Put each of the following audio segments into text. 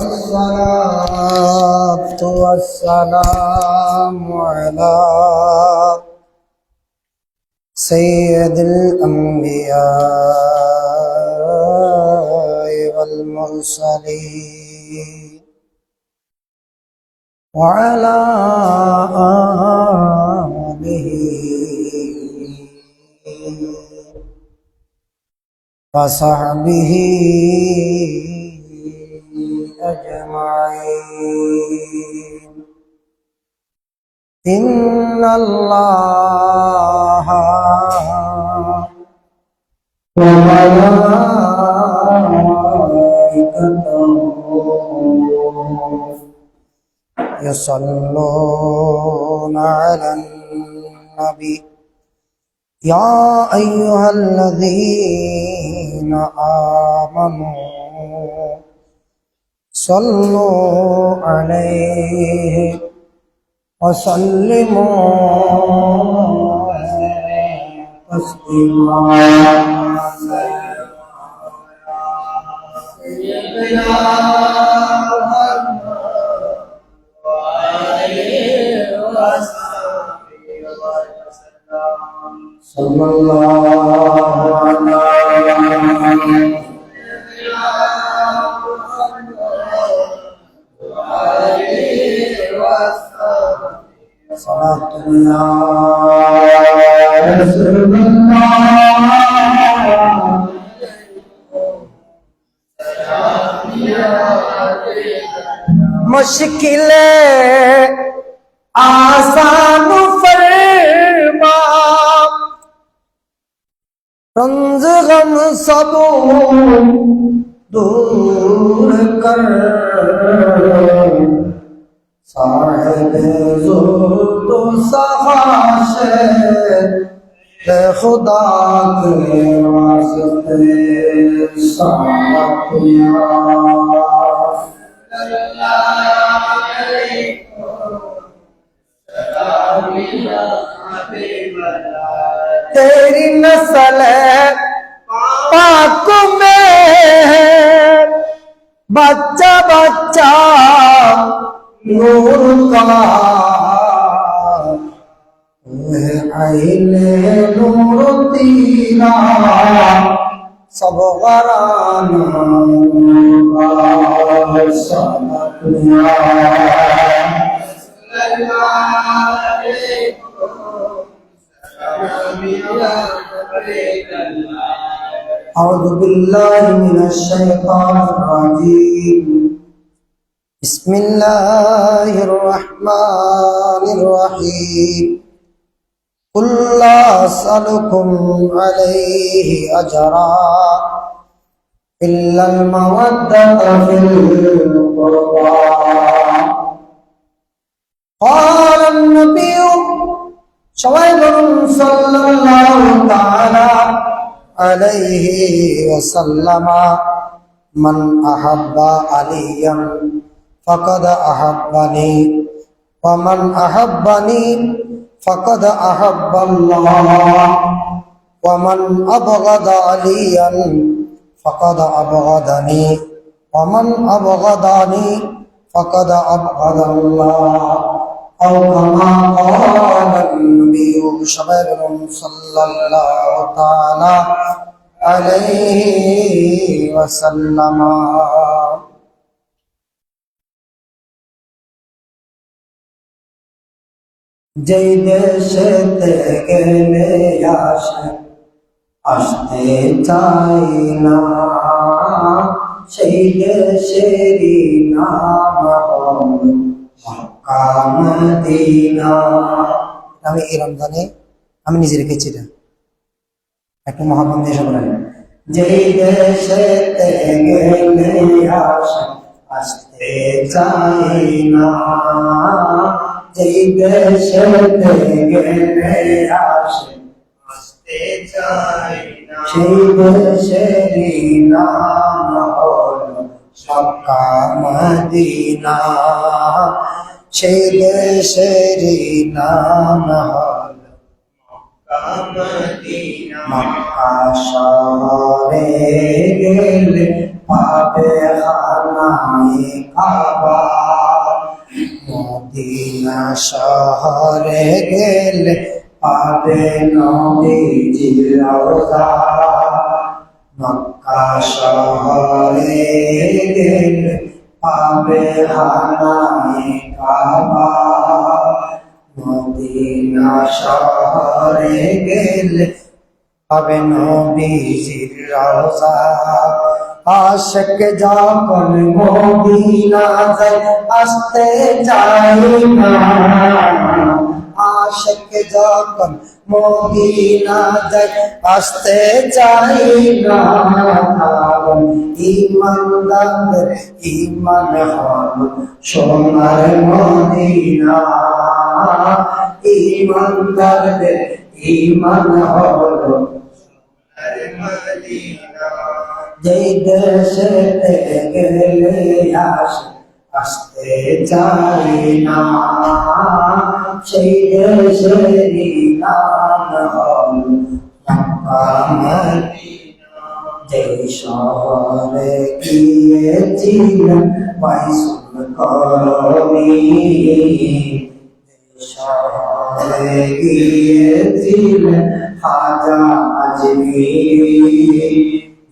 الصلاة والسلام على سيد الأنبياء والمرسلين وعلى آله وصحبه أجمعين. إن الله وملائكته يصلون على النبي يا أيها الذين آمنوا صلوا عليه وسلموا صلى الله عليه صلاة يا رسول الله मुश्किल आसान फरमा रंज गम सब दूर कर साहिब ज़ुल्फ़ सफ़ाशे खुदा के वास्ते साथिया तेरी नस्ल पाक में बच्चा बच्चा नूर का आईने नूर तेरा सब गराना أعوذ بالله من الشيطان الرجيم بسم الله الرحمن الرحيم قل لا أسألكم عليه أجرا إلا المودة في القربى قال النبي صلى الله تعالى عليه وسلم من أحب عليا فقد أحبني ومن أحبني فقد أحب الله ومن أبغض عليا فقد أبغضني ومن أبغضني فقد أبغض الله أو كما قال النبي صلى الله تعالى عليه وسلم যেই দেশেতে গেলে আসতে চাই না সেই দেশেরই নাম মক্কা মদিনা। আমি এই রমজানে আমি নিজে রেখেছি এটা একটু মহাবন্ধ দিয়ে বলেন যেই দেশেতে গেলে আসতে চাই না যেই দেশেতে গেলে আসতে চাই না সেই দেশেরই নাম হলো মক্কা মদিনা সেই দেশেরই নাম হলো মক্কা মদিনা। মক্কা শহরে গেলে পাবে খানায়ে কাবা মদিনা শহরে গেলে পাবে নবীজির রওজা মক্কা শহরে গেলে পাবে খানায়ে কাবা মদিনা শহরে গেলে পাবে নবীজির রওজা আশিক যখন মদিনা যায় আসতে চাই না আশিক যখন মদিনা যায় আসতে চাই না ঈমানদারদের ঈমান হলো সোনার মদিনা ঈমানদারদের ঈমান হলো যেই দেশে গেলে আসতে চাই না সেই দেশের নাম হল মক্কা মদিনা যেই শহরে গিয়েছিলেন বাইসুল করবী শহরে গিয়েছিলেন খাজা আজমিরি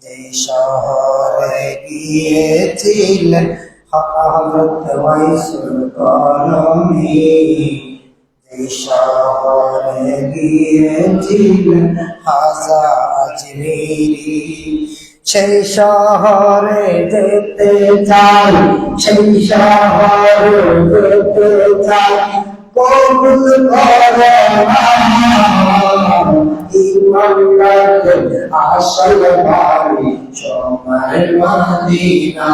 যে শহরে গিয়েছিলেন হযরত বাইসুল করবী যে শহরে গিয়েছিলেন খাজা আজমিরি সেই শহরে যেতে চাই সেই শহরে যেতে চাই কবুল করে ঈমানদারদের আসল বাড়ি সোনার মদিনা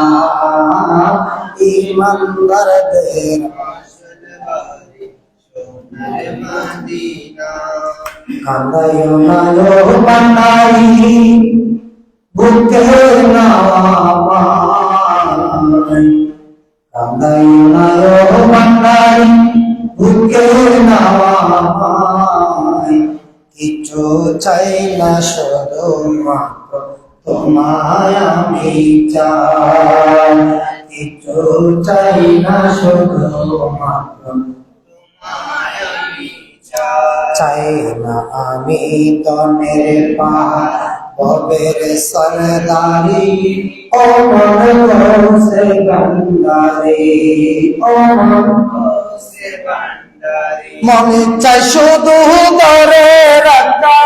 ঈমানদারদের আসল বাড়ি সোনার মদিনা কান্দায় নায়ো বান্দাই বুকে নামাই কান্দায় নায়ো বান্দাই বুকে নামাই কিছু চাই না শুধু মাত্র তোমায় আমি চাই কিছু চাই না শুধু মাত্র তোমায় আমি চাই না আমি তনের পাহাড় ববের সরদারি ও মন সে গন্ধারে ও মন সে গন্ধারে মনে চাই শুধু ধরে রাখা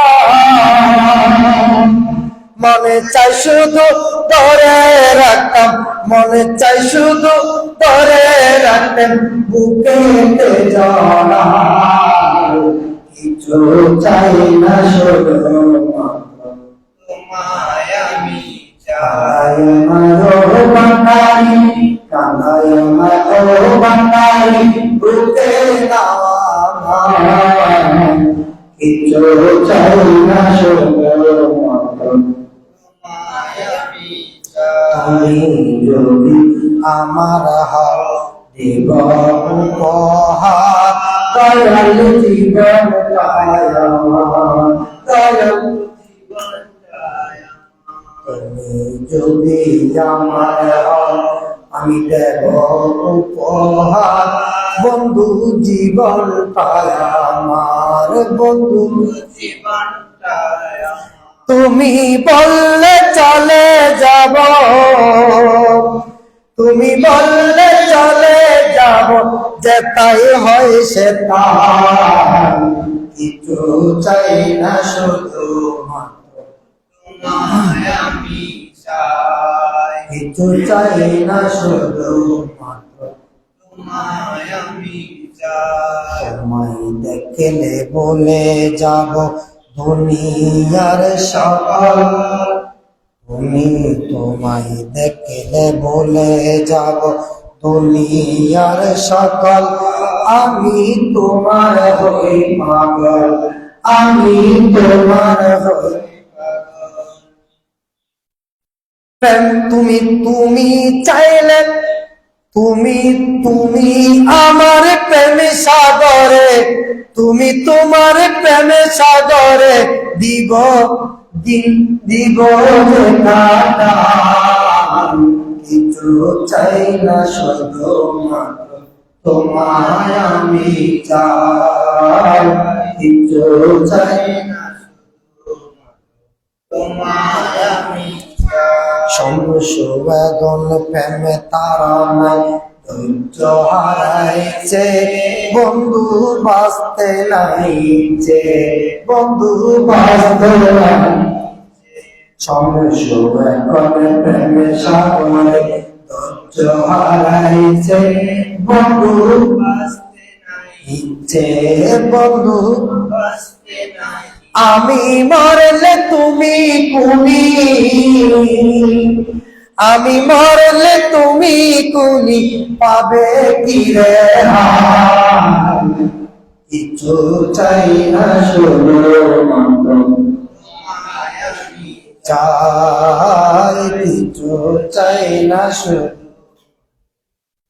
মনে চাই শুধু ধরে রাখতাম মনে চাই শুধু ধরে রাখতেন বুকেতে জড়া কিছু চাই না শুধু তোমায় আমি চাই মারো বান্দাই কান্দায় মারো বান্দাই বুকে নামাই কিছু চাই না শুধু তুমি যদি আমার হাল দেব উপহার দয়াল জীবন দয়াল তুমি যদি আমার হাল আমি দেব উপহার বন্ধু জীবনটায় আমার বন্ধু জীবনটায় তুমি বললে চলে যাব তুমি বললে চলে যাব যেটাই হয় সেটা কিছু চাই না শুধু তোমায় আমি চাই কিছু চাই না শুধু তোমায় আমি চাই তোমায় দেখলে বলে যাব দুনিয়ার সকল তুমি তোমায় দেখলে বলে যাব দুনিয়ার সকল আমি তোমার হই পাগল আমি তোমার হই প্রেম তুমি তুমি চাইলে তুমি তুমি আমার প্রেমে সাগরে তুমি তোমার প্রেমে সাগরে দিব দিন দিব কাটা কিছু চাই না শুধু মাত্র তোমায় আমি চাই, কিছু চাই না তোমায় আমি সংশোধন প্রেমে তারা নাই ধৈর্য হারাইছে বন্ধু বাঁচতে নাইছে, বন্ধু বাঁচতে নাই সংশোধন প্রেমে সাগরে ধৈর্য হারাইছে বন্ধু বাঁচতে নাইছে, বন্ধু বাঁচতে নাই। আমি মরলে তুমি কুনি, আমি মরলে তুমি কুনি পাবে কি রে হাল, কিছু চাই না শুধু মাত্র তোমায় আমি চাই, কিছু চাই না শুধু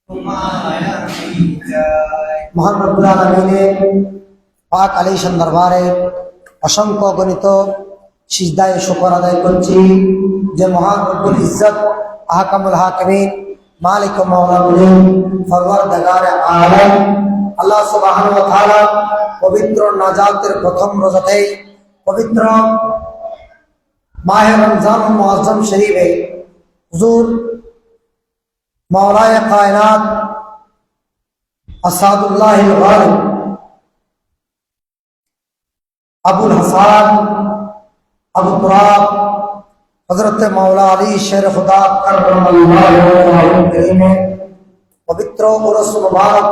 তোমায় আমি চাই। মহান রব্বুল আলামিনের পাক আলিশান দরবারে অসংখ্য গণিত সিজদায়ে শুকর আদায় করছি যে মহান রব্বুল ইজ্জত আহকামুল হাকিমিন মালিক ও মাওলা মুনিব ফরওয়ারদিগারে আলম আল্লাহ সুবহানাহু ওয়া তাআলা পবিত্র নাজাতের প্রথম রোজাতেই পবিত্র মাহে রমজান মুআজ্জম শরীফে হুজুর মাওলায়ে কায়নাত আসাদুল্লাহিল গালিব আবুল হাসান আবু তুরাব হযরত মাওলা আলী শের খুদা কাররামাল্লাহু ওয়াজহাহু পবিত্র উরস মুবারক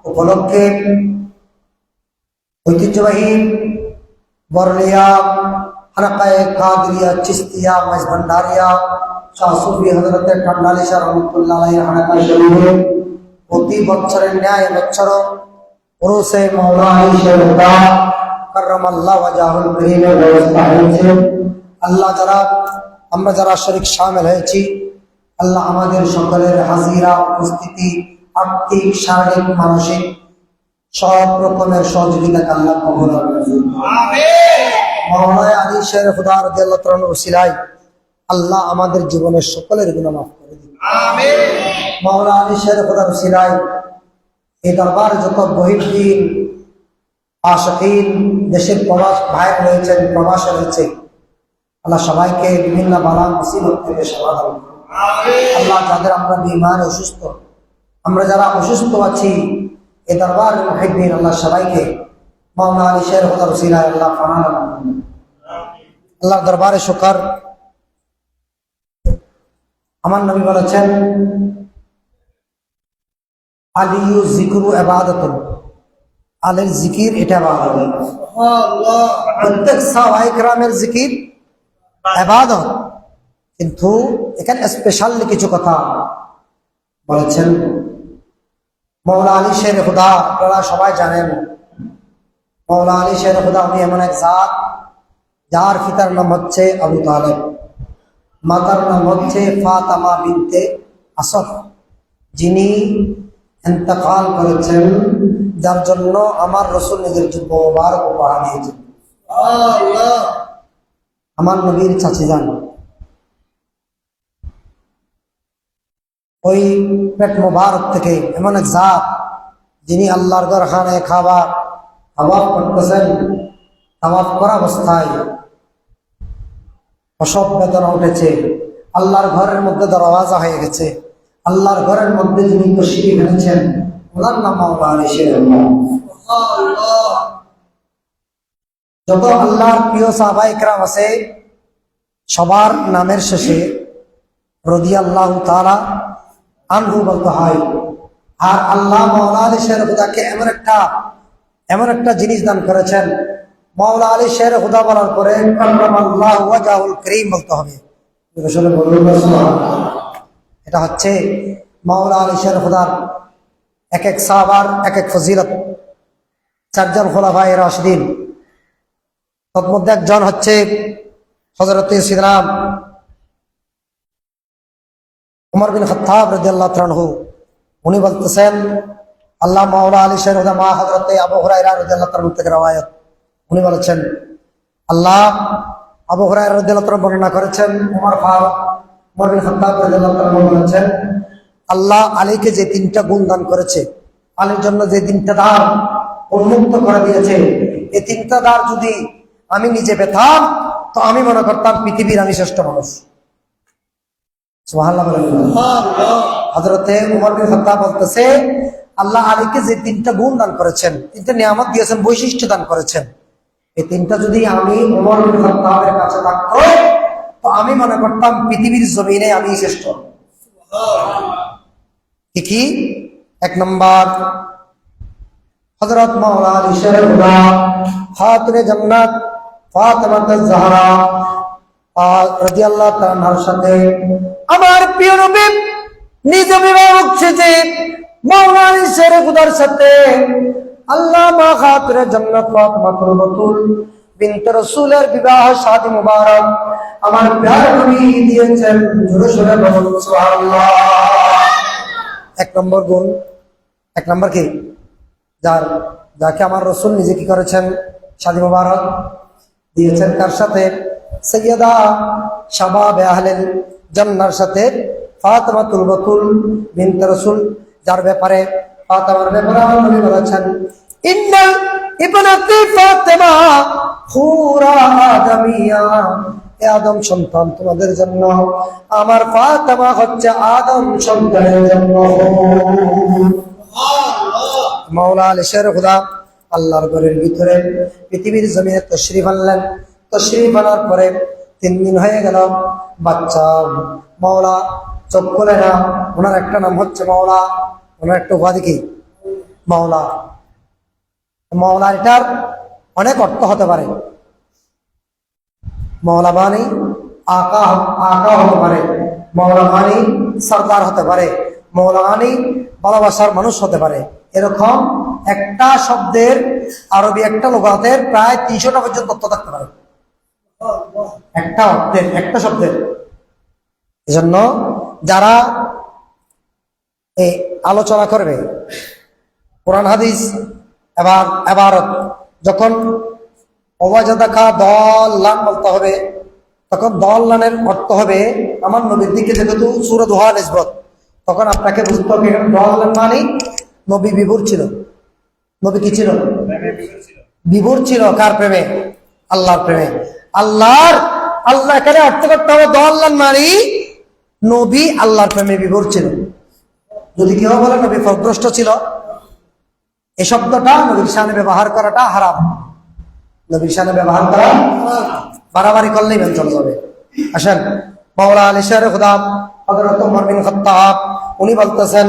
উপলক্ষে ঐতিহ্যবাহী বরলিয়া হালকায়ে কাদরিয়া চিশতিয়া মজভান্ডারিয়া শাহ সুফি হযরত কান্ডালী শাহ রহমাতুল্লাহ আলাইহি হালকা শরীফে প্রতি বছরের ন্যায় বছর উরুসে মাওলা আলী শের খুদা কাররামাল্লাহু ওয়াজহাহুল কারীমের ব্যবস্থা হয়েছে। আল্লাহ যারা আমরা যারা শরীক শামিল হয়েছি, আল্লাহ আমাদের সকলের হাজিরা উপস্থিতি আর্থিক শারীরিক মানসিক সব রকমের সহযোগিতাকে আল্লাহ কবুল করুন। আমিন। মাওলানা আলী শের খুদা রাদিয়াল্লাহু তাআলার ওসিলায় আল্লাহ আমাদের জীবনের সকলের গুনাহ মাফ করে দিন। আমিন। মাওলানা আলী শের খুদার ওসিলায় এই দরবার যত বহির্দিন আশিকিন দেশের প্রবাস ভাইয়ের রয়েছেন, প্রবাসে রয়েছে, আল্লাহ সবাইকে বিভিন্ন বালা মুসিবত থেকে সমাধান করুন। আল্লাহ যাদের আমরা বিমার অসুস্থ, আমরা যারা অসুস্থ আছি এ দরবার মুহিব্বিন আল্লাহ সবাইকে মাওলানা আলী শের খুদার ওসিলায় আল্লাহ ফানা করুন। আল্লাহ দরবারে শুকর। আমার নবী বলেছেন আলিয়ু যিকরু ইবাদাতুন, আলের জিকির এটা ইবাদত। প্রত্যেক সাহাবায়ে কেরামের জিকির ইবাদত, কিন্তু এখানে স্পেশাল কিছু কথা বলেছেন। মাওলানা আলী শের খুদা আপনারা সবাই জানেন, মাওলানা আলী শের খুদা উনি এমন এক জাত যার পিতার নাম হচ্ছে আবু তালেব, মাতার নাম হচ্ছে ফাতেমা বিনতে আসাদ, যিনি ইন্তেকাল করেছেন, যার জন্য আমার রাসূল নিজের যুব্ব মুবারক উপহার দিয়েছেন। আমার নবীর চাচি যান, ওই পেট মুবারক থেকে এমন এক জাত যিনি আল্লাহর ঘরখানায় খাবার তাওয়াফ করতেছেন, তাওয়াফ করা অবস্থায় প্রসব বেদনা উঠেছে, আল্লাহর ঘরের মধ্যে দরওয়াজা হয়ে গেছে, আল্লাহর ঘরের মধ্যে যিনি তশরিফ এনেছেন ওনার নাম মাওলানা আলী শের খুদা। যত আল্লাহর প্রিয় সাহাবায়ে কেরাম আছে সবার নামের শেষে রাদিয়াল্লাহু তাআলা আনহু বলতে হয়। আর আল্লাহ মাওলানা আলী শের খুদাকে এমন একটা জিনিস দান করেছেন, মাওলানা আলী শের খুদা বলার পরে কাররামাল্লাহু ওয়াজহাহুল কারীম বলতে হবে। আসলে বলুন সুবহানাল্লাহ। এটা হচ্ছে মাওলানা আলী শের খুদার এক এক সাহাবার এক এক ফজিলত। চারজন খোলাফায়ে রাশিদিন, তন্মধ্যে একজন হচ্ছে হযরত সিদনা উমর বিন খাত্তাব রাদিয়াল্লাহু তাআলা আনহু। উনি বলতেছেন আল্লাহ মাওলানা আলী শের খুদা মা হযরত আবু হুরায়রা রাদিয়াল্লাহু তাআলা থেকে রওয়ায়াত, উনি বলেছেন আল্লাহ আবু হুরায়রা রাদিয়াল্লাহু তাআলা বর্ণনা করেছেন উমর ফারুক ওমর বিন খাত্তাব রাদিয়াল্লাহু তাআলা বলেছেন, আল্লাহ আলীকে যে 3টা গুণ দান করেছে, আলীর জন্য যে 3টা দ্বার উন্মুক্ত করে দিয়েছে, এই 3টা দ্বার যদি আমি নিজে পেতাম তো আমি মনে করতাম পৃথিবীর আমি শ্রেষ্ঠ মানুষ। সুবহানাল্লাহ বলেন। হযরতে ওমর বিন খাত্তাব বলতেছে, আল্লাহ আলীকে যে 3টা গুণ দান করেছেন, 3টা নিয়ামত দিয়েছেন, বৈশিষ্ট্য দান করেছেন, এই 3টা যদি আমি ওমর বিন খাত্তাবের কাছে থাকতো তো আমি মনে করতাম পৃথিবীর জমিনে আমি শ্রেষ্ঠ। কি? 1 নম্বর, হযরত মাওলা আলী শেরে খুদা খাতুনে জান্নাত ফাতেমা আয-জাহরা রাদিয়াল্লাহু তাআলা আনহার সাথে আমার প্রিয় নবী নিজ বিবাহ হচ্ছে মাওলা আলী শেরে খুদার সাথে আল্লাহ মা খাতুনে জান্নাত ফাতেমাতুল বাতুল বিনত রাসূলের বিবাহ শাদী মুবারক আমার প্রিয় নবী দিয়েছেন। জোরে সোরে বলুন সুবহানাল্লাহ। 1 নম্বর গুণ, 1 নম্বর কি? যাকে আমার রাসূল নিজে কি করেছেন? শাদী মুবারক দিয়েছেন। কার সাথে? সাইয়্যিদা শাবাবে আহলিল জান্নার সাথে ফাতেমাতুল বাতুল বিনত রাসূল, যার ব্যাপারে ফাতেমার ব্যাপারে আমার নবী বলেছেন, ইন্নাল ইবনাতি ফাতেমা হুরা আদমিয়া, এ আদম সন্তান তোমাদের জন্য, আমার ফাতেমা হচ্ছে আদম সন্তানের জন্য। মাওলা আলী শেরে খুদা আল্লাহর ঘরের ভিতরে পৃথিবীর জমিনে তশরিফ আনলেন। তশরিফ আনার পরে 3 দিন হয়ে গেল, বাচ্চা মাওলা চোখ খুলে না। ওনার একটা নাম হচ্ছে মাওলা, ওনার একটা উপাধি কি? মাওলা। মাওলা এটার অনেক অর্থ হতে পারে। মাওলা মানে আকা হতে পারে, মাওলা মানে সরদার হতে পারে, মাওলা মানে ভালোবাসার মানুষ হতে পারে। এরকম একটা শব্দের আরবি একটা লুগাতের প্রায় 300টা পর্যন্ত অর্থ থাকতে পারে, একটা অর্থের, একটা শব্দের। এজন্য যারা এই আলোচনা করবে কোরআন হাদিস এবার এবারত, যখন অবাজাদাকা দল্লান বলতে হবে, তখন দল্লানের অর্থ হবে আমার নবীর দিকে যেহেতু সূরা দুহা নিসবত, তখন আপনাকে বুঝতে হবে দল্লান মানে নবী বিভোর ছিল। নবী কি ছিল? বিভোর ছিল। কার প্রেমে? আল্লাহর প্রেমে। আল্লাহ এখানে অর্থ করতে হবে দল্লান মানে নবী আল্লাহর প্রেমে বিভোর ছিল। যদি কেউ বলে নবী পথভ্রষ্ট ছিল, এই শব্দটা নবীর শানে ব্যবহার করাটা হারাম। নবীর শানে ব্যবহার করা বাড়াবাড়ি করলেই মেন চলে যাবে। আসেন, মাওলা আলী শেরে খুদা হযরত ওমর বিন খাত্তাব উনি বলতেছেন,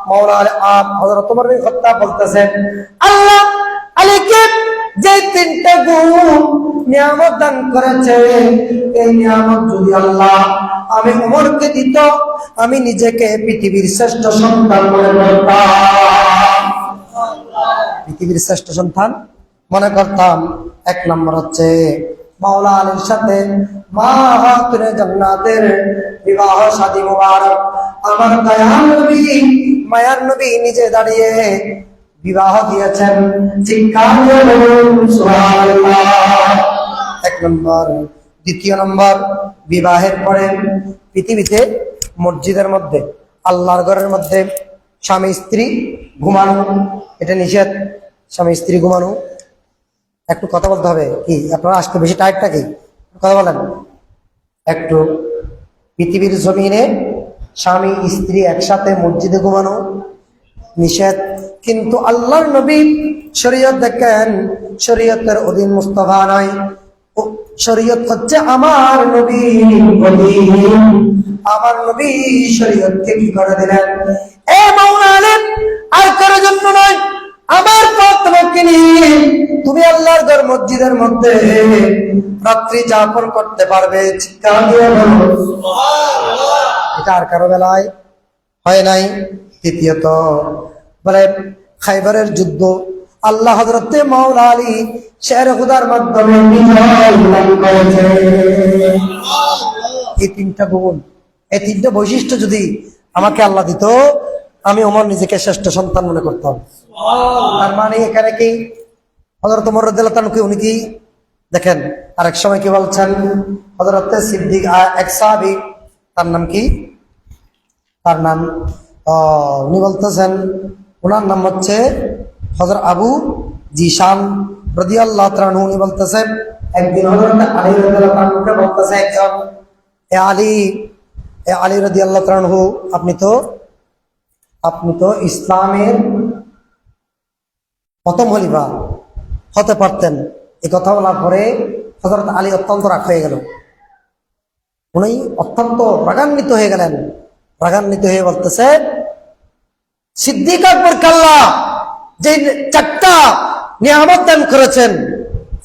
মাওলা হযরত ওমর বিন খাত্তাব বলতেছেন, আল্লাহ আলীকে যে 3টা গুণ নিয়ামত দান করেছে, এই নিয়ামত যদি আল্লাহ আমি ওমরকে দিত, আমি নিজেকে পৃথিবীর শ্রেষ্ঠ সন্তান মনে করতাম। পৃথিবীর শ্রেষ্ঠ সন্তান মনে করতাম। 1 নম্বর হচ্ছে মাওলা আলীর সাথে মা খাতুনে জান্নাতের বিবাহ শাদী মুবারক আমার দয়াল নবী মায়ার নবী নিজে দাঁড়িয়ে বিবাহ দিয়েছেন। চিৎকার দিয়ে বলুন সুবহানাল্লাহ। 1 নম্বর। 2 নম্বর, বিবাহের পরে পৃথিবীতে মসজিদের মধ্যে আল্লাহর ঘরের মধ্যে স্বামী স্ত্রী ঘুমানো এটা নিষেধ। স্বামী স্ত্রী ঘুমানো, একটু কথা বলতে হবে। কি আপনারা আজকে বেশি টাইটটা কি কথা বলেন একটু? পৃথিবীর জমিনে স্বামী স্ত্রী একসাথে মসজিদে ঘুমানো নিষেধ, কিন্তু আল্লাহর নবী শরীয়ত দেখেন, শরীয়তের অধীন মুস্তাফা নয়, শরীয়ত হচ্ছে আমার নবী। আমার নবী শরীয়তকে কি করে দিলেন? এ মাওলা আলী, আর কারোর জন্য নয়, আমার ফাতেমাকে নিয়ে তুমি আল্লাহর ঘর মসজিদের মধ্যে রাত্রি যাপন করতে পারবে। চিৎকার দিয়ে বলো সুবহানাল্লাহ। এটা আর কারো বেলায় হয় নাই। তৃতীয়ত বলে খাইবারের যুদ্ধ আল্লাহ হযরতে মাওলা আলী শেরে খুদার মাধ্যমে বিজয় লাভ করেছে। এই 3টা গুণ, এই 3টা বৈশিষ্ট্য যদি আমাকে আল্লাহ দিত, আমি ওমর নিজেকে শ্রেষ্ঠ সন্তান মনে করতাম। তার মানে এখানে কি হযরত ওমর রাদিয়াল্লাহু তাআলা উনি কি দেখেন আরেক সময় কি বলছেন, হযরত সিদ্দিক এক সাহাবী, তার নাম কি, তার নাম উনি বলতেছেন, ওনার নাম হচ্ছে হযরত আবু জিশান রাদিয়াল্লাহু তাআলা আনহু। উনি বলতেছেন একদিন হযরত আলী রাদিয়াল্লাহু আনহুকে বলতেছে একজন, এ আলী রাদিয়াল্লাহু তাআলা আনহু, আপনি তো ইসলামের প্রথম খলিফা হতে পারতেন। এই কথা বলার পরে হযরত আলী অত্যন্ত রাগ হয়ে গেল, উনি অত্যন্ত রাগান্বিত হয়ে গেলেন। রাগান্বিত হয়ে বলতেছে, সিদ্দিক আকবর আল্লাহ যে 4টা নিয়ামত দান করেছেন,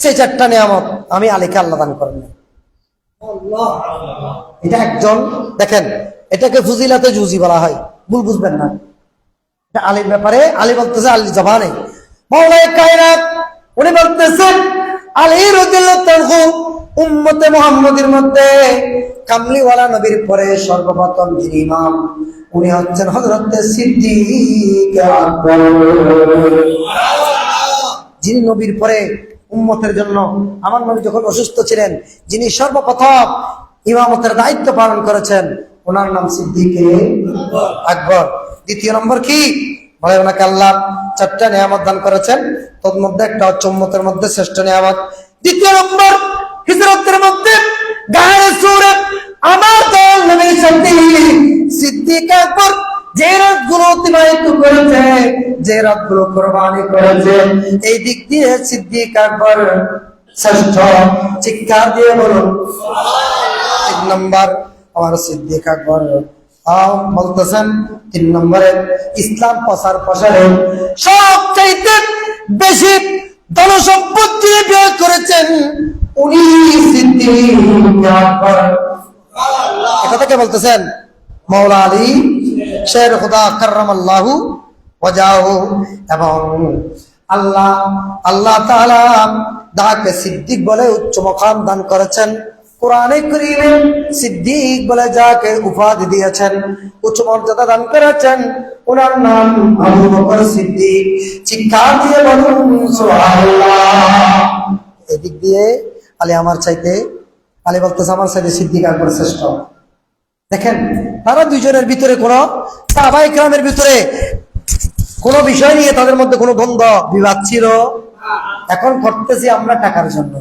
সেই 4টা নিয়ামত আমি আলীকে আল্লাহ দান করেন। এটা একজন, দেখেন এটাকে ফজিলাতে জুজি বলা হয়, ভুল বুঝবেন না। এটা আলীর ব্যাপারে আলী বলতেছে, আলীর জবানে মাওলায়ে কায়নাত উনি বলতেছেন, আলী রাদিয়াল্লাহু তাআলা উম্মতে মুহাম্মাদের মধ্যে কামলিওয়ালা নবীর পরে সর্বপ্রথম যিনি ইমাম, উনি হচ্ছেন হযরত সিদ্দিক আকবর। যিনি নবীর পরে উম্মতের জন্য, আমার নবী যখন অসুস্থ ছিলেন, যিনি সর্বপ্রথম ইমামতের দায়িত্ব পালন করেছেন, ওনার নাম সিদ্দিক আকবর। দ্বিতীয় নম্বর কি বলে, ওনাকে আল্লাহ 4টা নিয়ামত দান করেছেন, তোর মধ্যে একটা হচ্ছে উম্মতের মধ্যে শ্রেষ্ঠ নিয়ামত। দ্বিতীয় নম্বর, হিজরতের মধ্যে গায়ে সুরে আমার দল নবীর সাথে সিদ্দিক আকবর যে রাতগুলো অতিবাহিত করেছে, যে রাতগুলো কোরবানি করেছে, এই দিক দিয়ে সিদ্দিক আকবর শ্রেষ্ঠ। চিৎকার দিয়ে বলুন সুবহানাল্লাহ। 3 নম্বর আমার সিদ্দিক আকবর বলতেছেন, 3 নম্বরে ইসলাম প্রসারে সবচাইতে বেশি ধনসম্পদ দিয়ে ব্যয় করেছেন উনি সিদ্দিক আকবর। এটা কে বলতেছেন? মাওলা আলী শের খুদা কাররামাল্লাহু ওয়াজাহু। এবং আল্লাহ তাআলা তাকে সিদ্দিক বলে উচ্চ মাকাম দান করেছেন। কোরআনে কারীমে সিদ্দিক বলে যাকে উপাধি দিয়েছেন, উচ্চ মর্যাদা দান করেছেন, ওনার নাম আবু বকর সিদ্দিক। চিৎকার দিয়ে বলুন সুবহানাল্লাহ। এদিক দিয়ে আলী বলতেছে আমার চাইতে সিদ্দিক আকবর শ্রেষ্ঠ। দেখেন তারা দুইজনের ভিতরে কোন সাহাবায়ে কেরামের ভিতরে কোন বিষয় নিয়ে তাদের মধ্যে কোনো দ্বন্দ্ব বিবাদ ছিল? এখন করতেছি আমরা টাকার জন্য,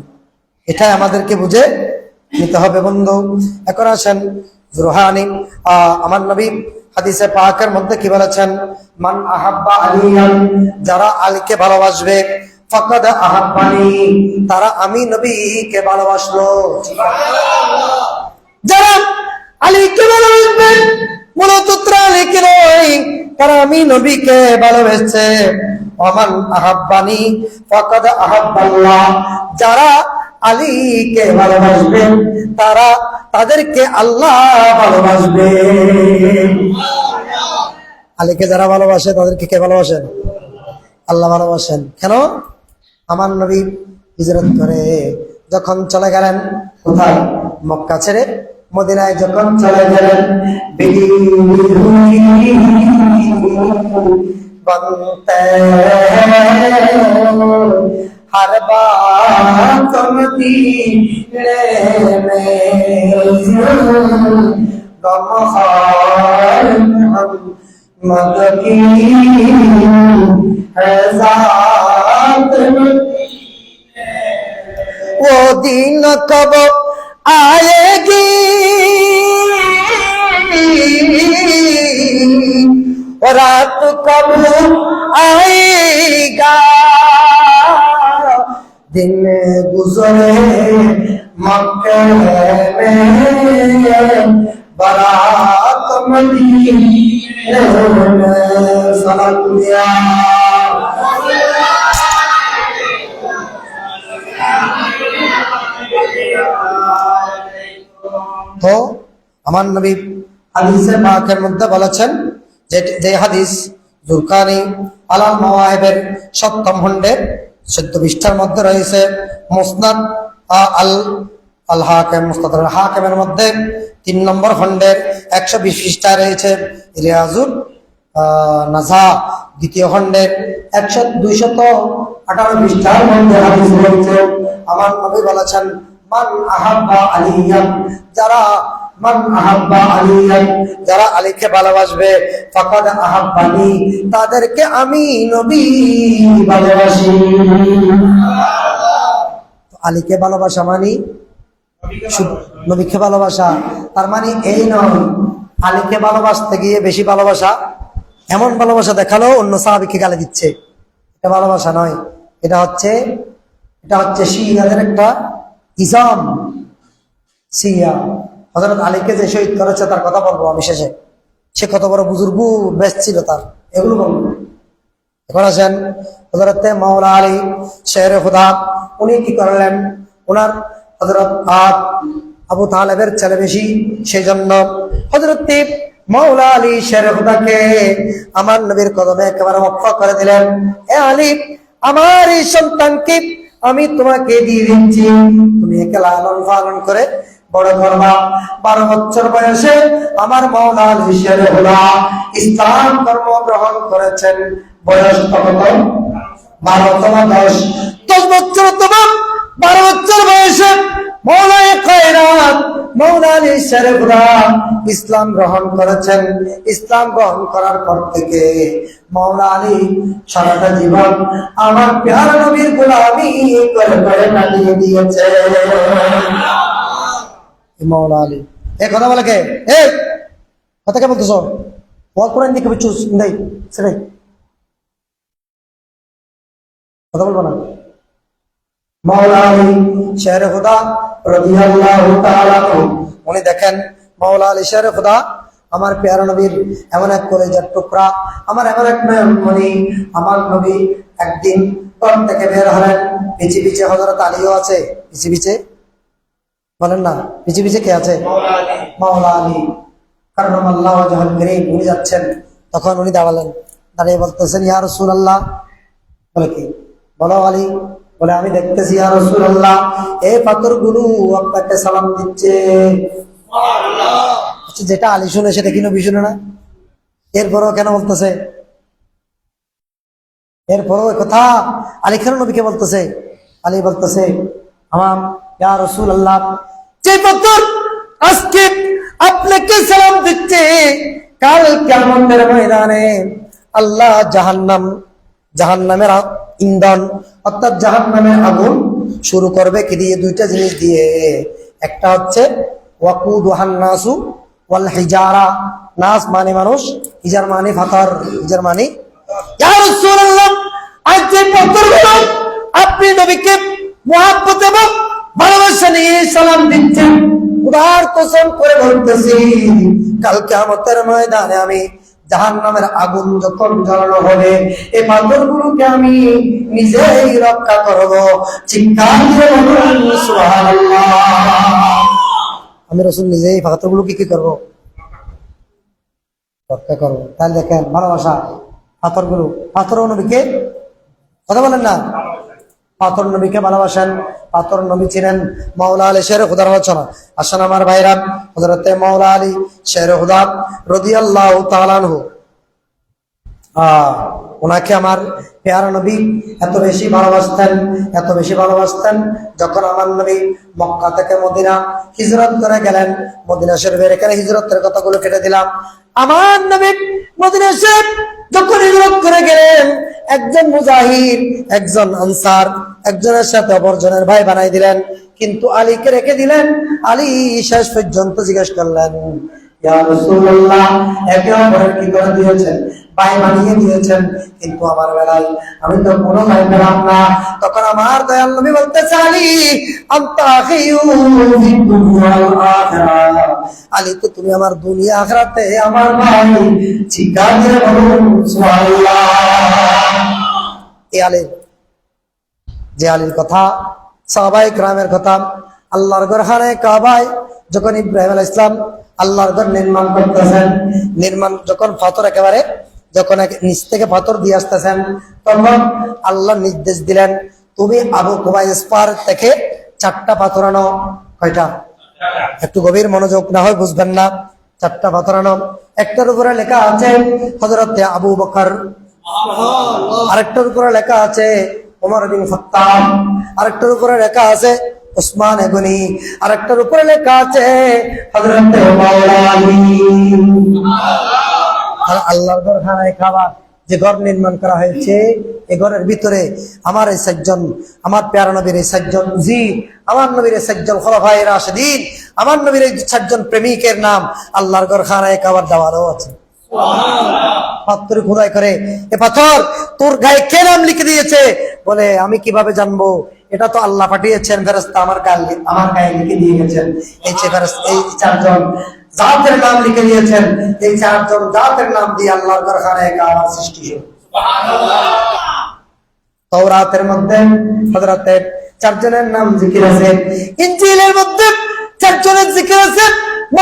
এটাই আমাদেরকে বুঝে নিতে হবে বন্ধু। এখন আসেন রুহানি, আমার নবী হাদিসে পাকের মধ্যে কি বলেছেন, মান আহাব্বা আলিয়ান, যারা আলীকে ভালোবাসবে, ফাকাদ আহাব্বানি, তারা আমি নবীকে ভালোবাসলো। যারা আলীকে ভালোবাসবে, মূলত আলীকে নয়, তারা আমি নবীকে ভালোবেসেছে। ওমান আহাব্বানি ফাকাদ আহাব্বাল্লাহ, যারা আলীকে ভালোবাসবে তাদেরকে আল্লাহ ভালোবাসবে। আলীকে যারা ভালোবাসে তাদেরকে কে ভালোবাসেন? আল্লাহ ভালোবাসেন। কেন? আমার নবী হিজরত করে যখন চলে গেলেন, কোথায়? মক্কা ছেড়ে মদিনায় যখন চলে গেলেন, हर बात मदीने में गमखार मोहम्मद की है ज़ात वो दिन कब आएगी रात कब आएगा दिन गुजरे मक्के में बारात मदीने में सलाम दिया। তো আমার নবী হাদিসে পাকের মধ্যে বলেছেন, যে হাদিস জুরকানি আলাল মাওয়াহিবের 7ম খণ্ডের 14 পৃষ্ঠার মধ্যে রয়েছে, মুসনাদ আল হাকিম, মুসনাদ আল হাকিমের মধ্যে 3 নম্বর খণ্ডের 120 পৃষ্ঠায় রয়েছে, নাসা দ্বিতীয় খণ্ডের 258 পৃষ্ঠার মধ্যে হাদিস রয়েছে। আমার নবী বলেছেন, মান আহাব্বা আলিয়ান, যারা আলীকে ভালোবাসবে, ফাকাদ আহাব্বানি, তাদেরকে আমি নবী ভালোবাসি। আলীকে ভালোবাসা মানে নবীকে ভালোবাসা, তার মানে এই নয় আলীকে ভালোবাসতে গিয়ে বেশি ভালোবাসা, এমন ভালোবাসা দেখালো অন্য সাহাবীকে গালি দিচ্ছে, এটা ভালোবাসা নয়। এটা হচ্ছে শিয়াদের একটা ইসলাম। শিয়া হযরত আলীকে যে শহীদ করেছে তার কথা বলবো আমি শেষে, সে কত বড় বুজুর্গ বেশ ছিল তার, এগুলো বলবো। এখন আসেন হযরত মাওলা আলী শেরে খুদা, উনি কি করলেন, ওনার হযরত আবু তালেবের ছেলে বেশি, সেই জন্য হযরত মাওলা আলী শেরে খুদাকে আমার নবীর কদমে একেবারে ওয়াক্ফ করে দিলেন। এ আলী, আমার এই সন্তানকে আমি তোমাকে দিয়ে দিচ্ছি, তুমি একে লালন পালন করে বড় করবা। 12 বছর বয়সে আমার মাওলা আলী শেরে খুদা ইসলাম ধর্ম গ্রহণ করেছেন। বয়স কত? 12 10 বছর অথবা 12 বছর বয়সে মাওলায়ে খায়রাত মাওলা আলী শেরে খুদা ইসলাম গ্রহণ করেছেন। ইসলাম গ্রহণ করার পর থেকে মাওলা আলী সারাটা জীবন আমার প্যারা নবীর গোলামি করে করে কাটিয়ে দিয়েছে। মাওলা আলী এ কথা বলে কে? এই কথা কে বলতেছ? ওয়াল কোরআন দিকে চুজ নাই সেটাই কথা বলবো না। মাওলা আলী শেরে খুদা রাদিয়াল্লাহু তাআলা উনি দেখেন, মাওলা আলী শেরে খুদা আমার প্যারা নবীর এমন এক কলেজের টুকরা, আমার এমন এক মনি। আমার নবী একদিন ঘর থেকে বের হলেন, পিছে পিছে হযরত আলীও আছে। পিছে পিছে বলেন না, পিছে পিছে কে আছে? মাওলা আলী কাররামাল্লাহু ওয়াজহুল কারীম। উনি যাচ্ছেন, তখন উনি দাঁড়ালেন, দাঁড়িয়ে বলতেছেন, ইয়া রাসূলুল্লাহ। বলে কি? বলো আলী। বলে আমি দেখতেছি ইয়া রাসূলুল্লাহ এই পাথরগুলো আপনাকে সালাম দিচ্ছে। আচ্ছা, যেটা আলী শুনে সেটা কি নবী শুনে না? এরপরও কেন বলতেছে? এরপরও কথা আলী কেন নবীকে বলতেছে? আলী বলতেছে, আমার ইয়া রাসূলুল্লাহ যে পাথর আজকে আপনাকে সালাম দিচ্ছে, কাল কিয়ামতের ময়দানে আল্লাহ জাহান্নামের ইন্ধন অর্থাৎ জাহান্নামের আগুন শুরু করবে কি দিয়ে? দুইটা জিনিস দিয়ে। একটা হচ্ছে ওয়াকুদুহান নাসু ওয়াল হিজারা। নাস মানে মানুষ, হিজার মানে পাথর। হিজার মানে ইয়া রাসূলুল্লাহ আজ যে পাথরগুলো আপনি নবীকে মুহাব্বত এবং ভালোবাসা নিয়ে সালাম দিচ্ছেন, খোদার কসম করে বলতেছি কাল কিয়ামতের ময়দানে আমি জাহান্নামের আগুন যখন জ্বালানো হবে, এই পাথরগুলোকে আমি নিজেই রক্ষা করব। চিৎকার দিয়ে বলুন সুবহানাল্লাহ। আমি রাসূল নিজেই পাথরগুলোকে কি করব? রক্ষা করব। তাহলে দেখেন ভালোবাসা, পাথর নবীকে কথা বলেন না, পাথর নবীকে ভালোবাসেন। পাথর নবী ছিলেন মাওলা আলী শেরে খুদার আলোচনা। আসেন আমার ভাইরা, হযরতে মাওলা আলী শেরে খুদা রাদিয়াল্লাহু তাআলা আনহু, ওনাকে আমার প্যারা নবী এত বেশি ভালোবাসতেন, যখন আমার নবী মক্কা থেকে মদিনা হিজরত করে গেলেন। মদিনা শরীফের এখানে হিজরতের কথাগুলো কেটে দিলাম। আমার নবী মদিনা শরীফ যখন হিজরত করে গেলেন, একজন মুজাহিদ, একজন আনসার, একজনের সাথে অপরজনের ভাই বানাই দিলেন, কিন্তু আলীকে রেখে দিলেন। আলী শেষ পর্যন্ত জিজ্ঞেস করলেন, ইয়া রাসূলুল্লাহ একে অপরের কি করে দিয়েছেন? ভাই বানিয়ে দিয়েছেন, কিন্তু আমার বেলায় আমি তো কোনো ভাই পেলাম না। তখন আমার দয়াল নবী বলতেছে, আলী আনতা আখিয়ু ফিদ দুনিয়া ওয়াল আখিরাহ। আলী তো তুমি আমার দুনিয়া আখিরাতে আমার ভাই। চিৎকার দিয়ে বলুন সুবহানাল্লাহ। এই আলী, যে আলীর কথা, সাহাবায়ে কেরামের কথা, আল্লাহর ঘরখানে কাবায় যখন ইব্রাহিম আলাইহিস সালাম আল্লাহর ঘর নির্মাণ করতেছেন, যখন পাথর একেবারে যখন নিচ থেকে পাথর দিয়ে আসতেছেন, তখন আল্লাহ নির্দেশ দিলেন, তুমি আবু কুবাইস পাহাড় থেকে 4টা পাথর আনো। কয়টা? একটু গভীর মনোযোগ না হয় বুঝবেন না। চারটা পাথর আনো। একটার উপরে লেখা আছে হযরত আবু বকর, আরেকটার উপরে লেখা আছে ওমর বিন খাত্তাব, আরেকটার উপরে লেখা আছে উসমান গনি, আরেকটার উপরে লেখা আছে হযরত মাওলা আলী। আর আল্লাহর ঘরখানায় কাবা যে ঘর নির্মাণ করা হয়েছে, এই ঘরের ভিতরে আমার এই সাতজন, আমার প্যারা নবীর এই সাতজন জি, আমার নবীর এই সাতজন খোলাফায়ে রাশিদিন, আমার নবীর এই সাতজন প্রেমিকের নাম আল্লাহর ঘরখানায় কাবার দেওয়ালও আছে। পাথর খোদাই করে, এ পাথর তোর গায়ে কে নাম লিখে দিয়েছে? বলে আমি কিভাবে জানবো? এটা তো আল্লাহ পাঠিয়েছেন, ফেরেশতা আমার গায়ে লিখে দিয়ে গেছেন। এই এই চারজন জাতের নাম লিখে দিয়েছেন, এই চারজন জাতের নাম দিয়ে আল্লাহর ঘরখানায় কাবার সৃষ্টি হলো। তাওরাতের মধ্যে হযরতের চারজনের নাম জিকির আছে, ইনজিলের মধ্যে চারজনের জিকির আছে,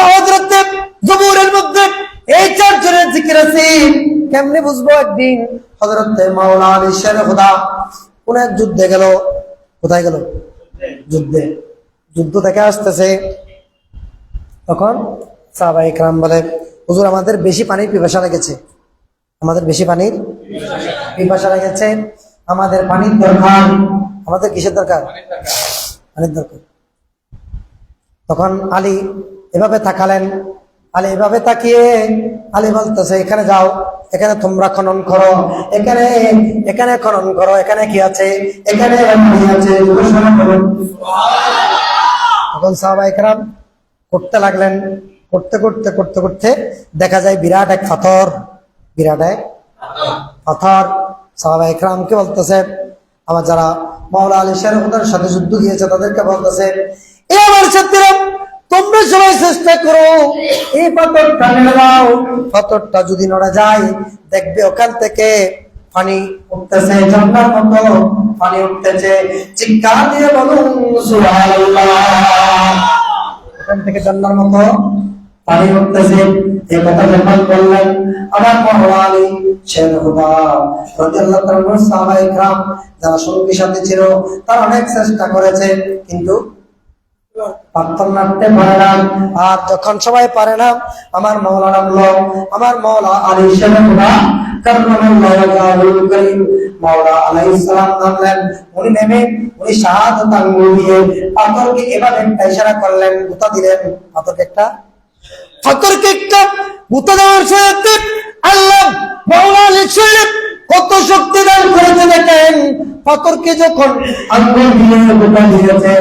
হযরতে জবুরের মধ্যে এই চারজনের জিকির আছে। কেমনে বুঝবো? একদিন হযরতে মাওলা আলী শের খোদা কোন এক যুদ্ধে গেল। কোথায় গেল? যুদ্ধে। যুদ্ধ থেকে আসতেছে, তখন সাহাবায়ে কেরাম বলে, হুজুর আমাদের বেশি পানির পিপাসা লেগেছে, আমাদের বেশি পানির পিপাসা লেগেছে, আমাদের পানির দরকার। আমাদের কিসের দরকার? পানির দরকার। তখন আলী এভাবে তাকালেন, আলী এভাবে তাকিয়ে আলী বলতেছে, এখানে যাও, এখানে তোমরা খনন করো, এখানে এখানে খনন করো, এখানে কি আছে? এখানে পানি আছে। তখন সাহাবায়ে কেরাম করতে লাগলেন, করতে করতে করতে করতে দেখা যায় বিরাট এক পাথর, বিরাট এক পাথর। সাহাবায়ে কেরামকে বলতেছে, আমার যারা মাওলা আলী শের খোদার সাথে যুদ্ধ দিয়েছে তাদেরকে বলতেছে, এ আমার ছাত্রীরা, তোমরা সবাই চেষ্টা করো এই পাথরটা নেড়ে দাও। পাথরটা যদি নড়ে যায়, দেখবে ওখান থেকে পানি উঠতেছে, ঝর্ণার মতো পানি উঠতেছে। চিৎকার দিয়ে বলুন সুবহানাল্লাহ। ওখান থেকে ঝর্ণার মতো পানি উঠতেছে। এই কথা যখন বললেন, আমার মাওলা আলী শের খোদা রাদিয়াল্লাহু তাআলা সাহাবায়ে কেরাম যারা সঙ্গী সাথী ছিল, তারা অনেক চেষ্টা করেছে, কিন্তু পাথর নাড়তে পারে না। আর যখন সবাই পারে না, আমার মাওলা নামলো, আমার মাওলা আলী শের খোদা কাররামাল্লাহু ওয়াজহুল কারীম মাওলা আলাইহিস সালাম নামলেন। উনি নেমে উনি শাহাদাত আঙ্গুল দিয়ে পাথরকে এভাবে একটা ইশারা করলেন, গুতা দিলেন। পাথরকে একটা গুতা দেওয়ার সাথে আল্লাহ মাওলা আলী শের কত শক্তি দান করেছে দেখেন। পাথরকে যখন আঙ্গুল দিয়ে গুতা দিয়েছে,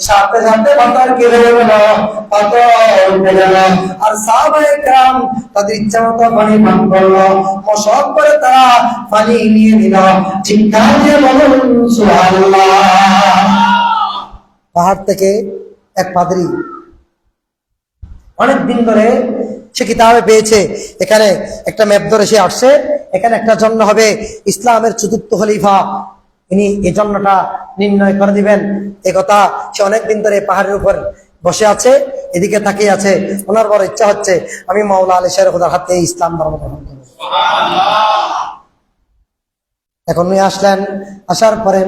সাথে সাথে পাথর কেটে গেল, পাথর উঠে গেল। আর সাহাবায়ে কেরাম তাদের ইচ্ছা মতো পানি পান করলো, মশক করে তারা পানি নিয়ে নিল। চিৎকার দিয়ে বলুন সুবহানাল্লাহ। পাহাড় থেকে এক পাদ্রী অনেক দিন ধরে সে কিতাবে পেয়েছে, এখানে একটা ম্যাপ ধরে সে আসছে, এখানে একটা জন্য হবে ইসলামের চতুর্থ খলিফা, ইনি এই জন্যটা নির্ণয় করে দিবেন। এই কথা সে অনেকদিন ধরে পাহাড়ের উপর বসে আছে, এদিকে তাকিয়ে আছে। ওনার বড় ইচ্ছা হচ্ছে আমি মাওলা আলী শের খোদার হাতে ইসলাম ধর্ম গ্রহণ করব। এখন উনি আসলেন, আসার পরে